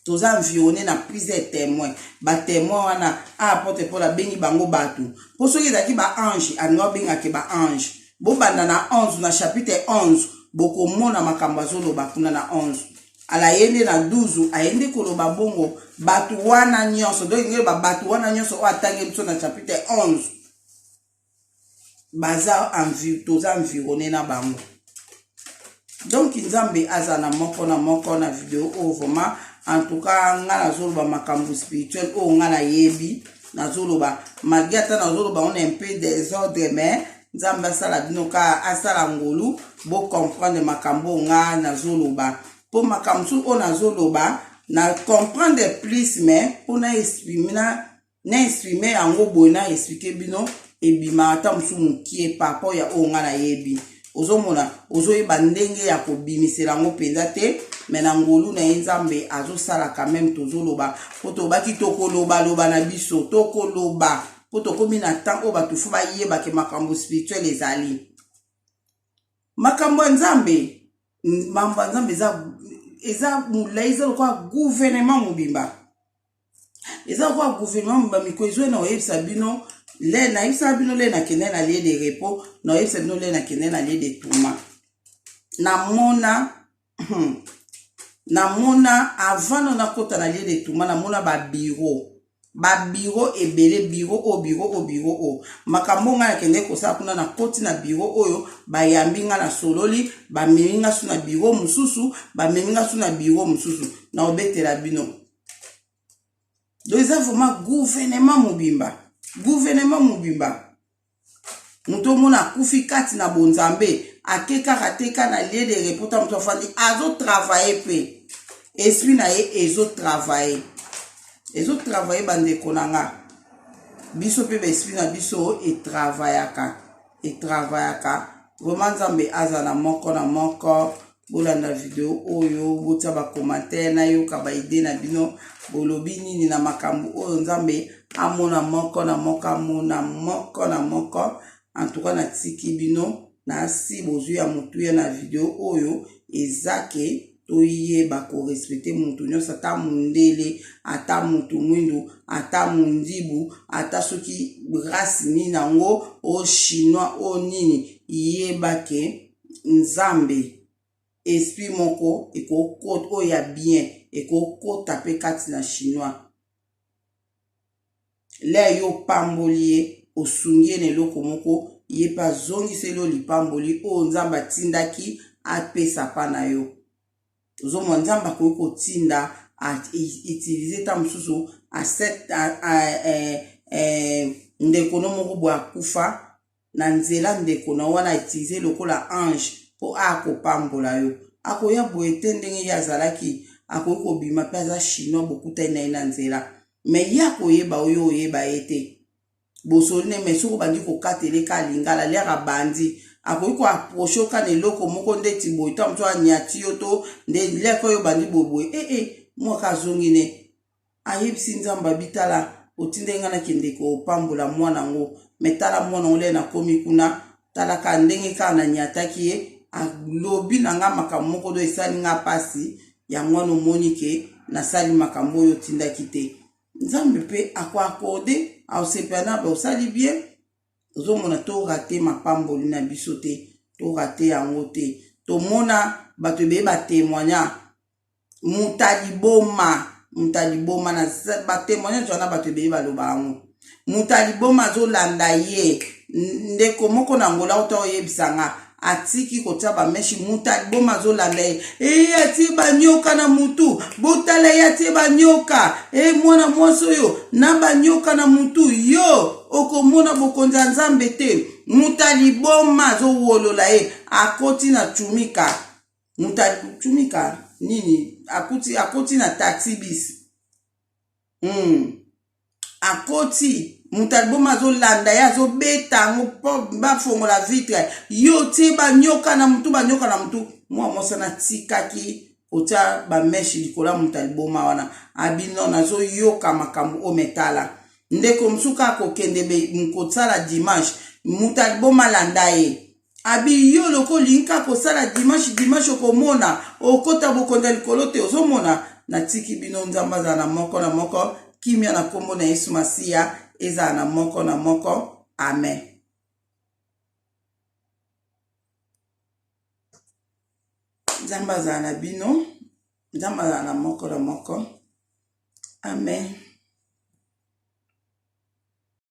toza environné na plusieurs témoins ba témoins wana apote Paul abengi bango batu po soki ezaki ba ange aninga benga ke ba ange bo banda na 11 na chapitre 11 boko mona makambo azoloba kuna na 11 ala yende na 12 ayende koloba bongo batu wana nyonso donc ngelo ba batu wana nyonso o atangi biso na chapitre 11 baza toza environné na bango donc nzambe aza na moko na vidéo o vraiment en tout cas nga nazoloba makambo spirituel o nga na yebi nazoloba malgré ata nazoloba on est un peu désordre mais nzambe asala bino ka asala ngolu bo comprendre makambo nga nazoloba po makambo su o nazoloba na comprendre plus mais po na exprimer yango boye na expliquer bino ebima ata mosu mokie papo ya o nga na yebi ozomona ozoyeba ndenge ya kobimisela ngo mpenza te me na ngolu na ye nzambe azosala quand même tozoloba po tobaki tokoloba na biso tokoloba po tokomi na temps oyo bato fo bayebake makambo spirituel ezali makambo ya nzambe eza molai eza lokola gouvernement mobimba eza lokola gouvernement mobimba mikolo ezwi na oyebisa bino le nayebisa bino le nakende na lie de repos na oyebisa bino le nakende na lie de tourment namona avant nakota na lie de tourment namona babiro ebele biro makambo nga nakende kosala kuna na koti na biro oyo bayambi nga na sololi bamemi nga su na biro mosusu bamemi nga su na biro mosusu na obetela bino donc eza vraiment gouvernement mobimba moto omona akufi kati na bonzambe akekaka teka na lie de repos ta moto afandi azotravaille pe esprit na ye ezotravaille bandeko na nga biso mpe baesprit na biso etravaillaka vraiment nzambe aza na moko bolanda video oyo botia bacommentaire nayoka baide na bino bolobi nini na makambo oyo nzambe amona moko en tout cas natiki bino nasi bozwi ya motuya na video oyo ezake toyeba korespecte mutu nyonso ata mundele ata mutu mwindu ata mundibu ata soki rasi nini nango o chinois o nini yebake nzambe esprit moko ekokota oyo ya bien ekokota pe kati na chinois le yo pamboli ye osungi ye na eloko moko ye mpe azongiseli oyo lipamboli oyo nzambe atindaki apesa mpa na yo ozomona nzambe akoki kotinda utilize ta mosusu ndeko no moko boye akufa na nzela ndeko na wana utilize lokola ange mpo akopambola yo akoya boye te ndenge ye azalaki akoki kobima mpe aza chinois bokutani na ye na nzela me ye akoyeba oyo oyeba ye te bosoli ne me soki obandi kokateleka alingala lera bandi akoki koaproche oka na eloko moko ndeti boye ta moto anyati yo to nde leka oyo bandi boboye mwaka azongi ne ayebisi nzambe bitala otindenga na kende ko pambola mwana ngo metala mwana ole na komi kuna tala ka ndenge ka na nyataki ye alobi na nga makambo moko do esali nga pasi ya mwana monike na sali makambo oyo tindaki te nzambe pe akorde aosepana ba osali bien ozomona to rate mapamboli na biso te to rate yango te tomona bato ebeye batémoigna mutaliboma na batémoignage wana bato ebeye baloba yango mutaliboma azolanda ye ndeko moko na ngola ota oyebisanga atiki kotia bameshi mutaliboma azolanda ye atie banyoka na mutu botala ye atie banyoka mwana mwasi oyo na banyoka na mutu yo okomona bokonzi ya nzambe te mutaliboma azowolola ye akoti na chumika chumika nini akoti na taxi bis akoti mutaliboma azolanda ye azobeta yango mpo bafongola vitre yo tie banyoka na mutu mwa mwasi natikaki kotia bameshi likolo ya mutaliboma wana abino nazoyoka makambo ometala ndeko mosuka akokende nkosala dimanche mutaliboma landa ye abi yo loko linka kosala dimanche okomona okota bokonda likolo te ozomona natiki bino nzambe azala na moko na moko kimia na kombo na Yesu Masiya ezala na moko na moko amen. Nzambe azala na bino nzambe azala na moko na moko amen.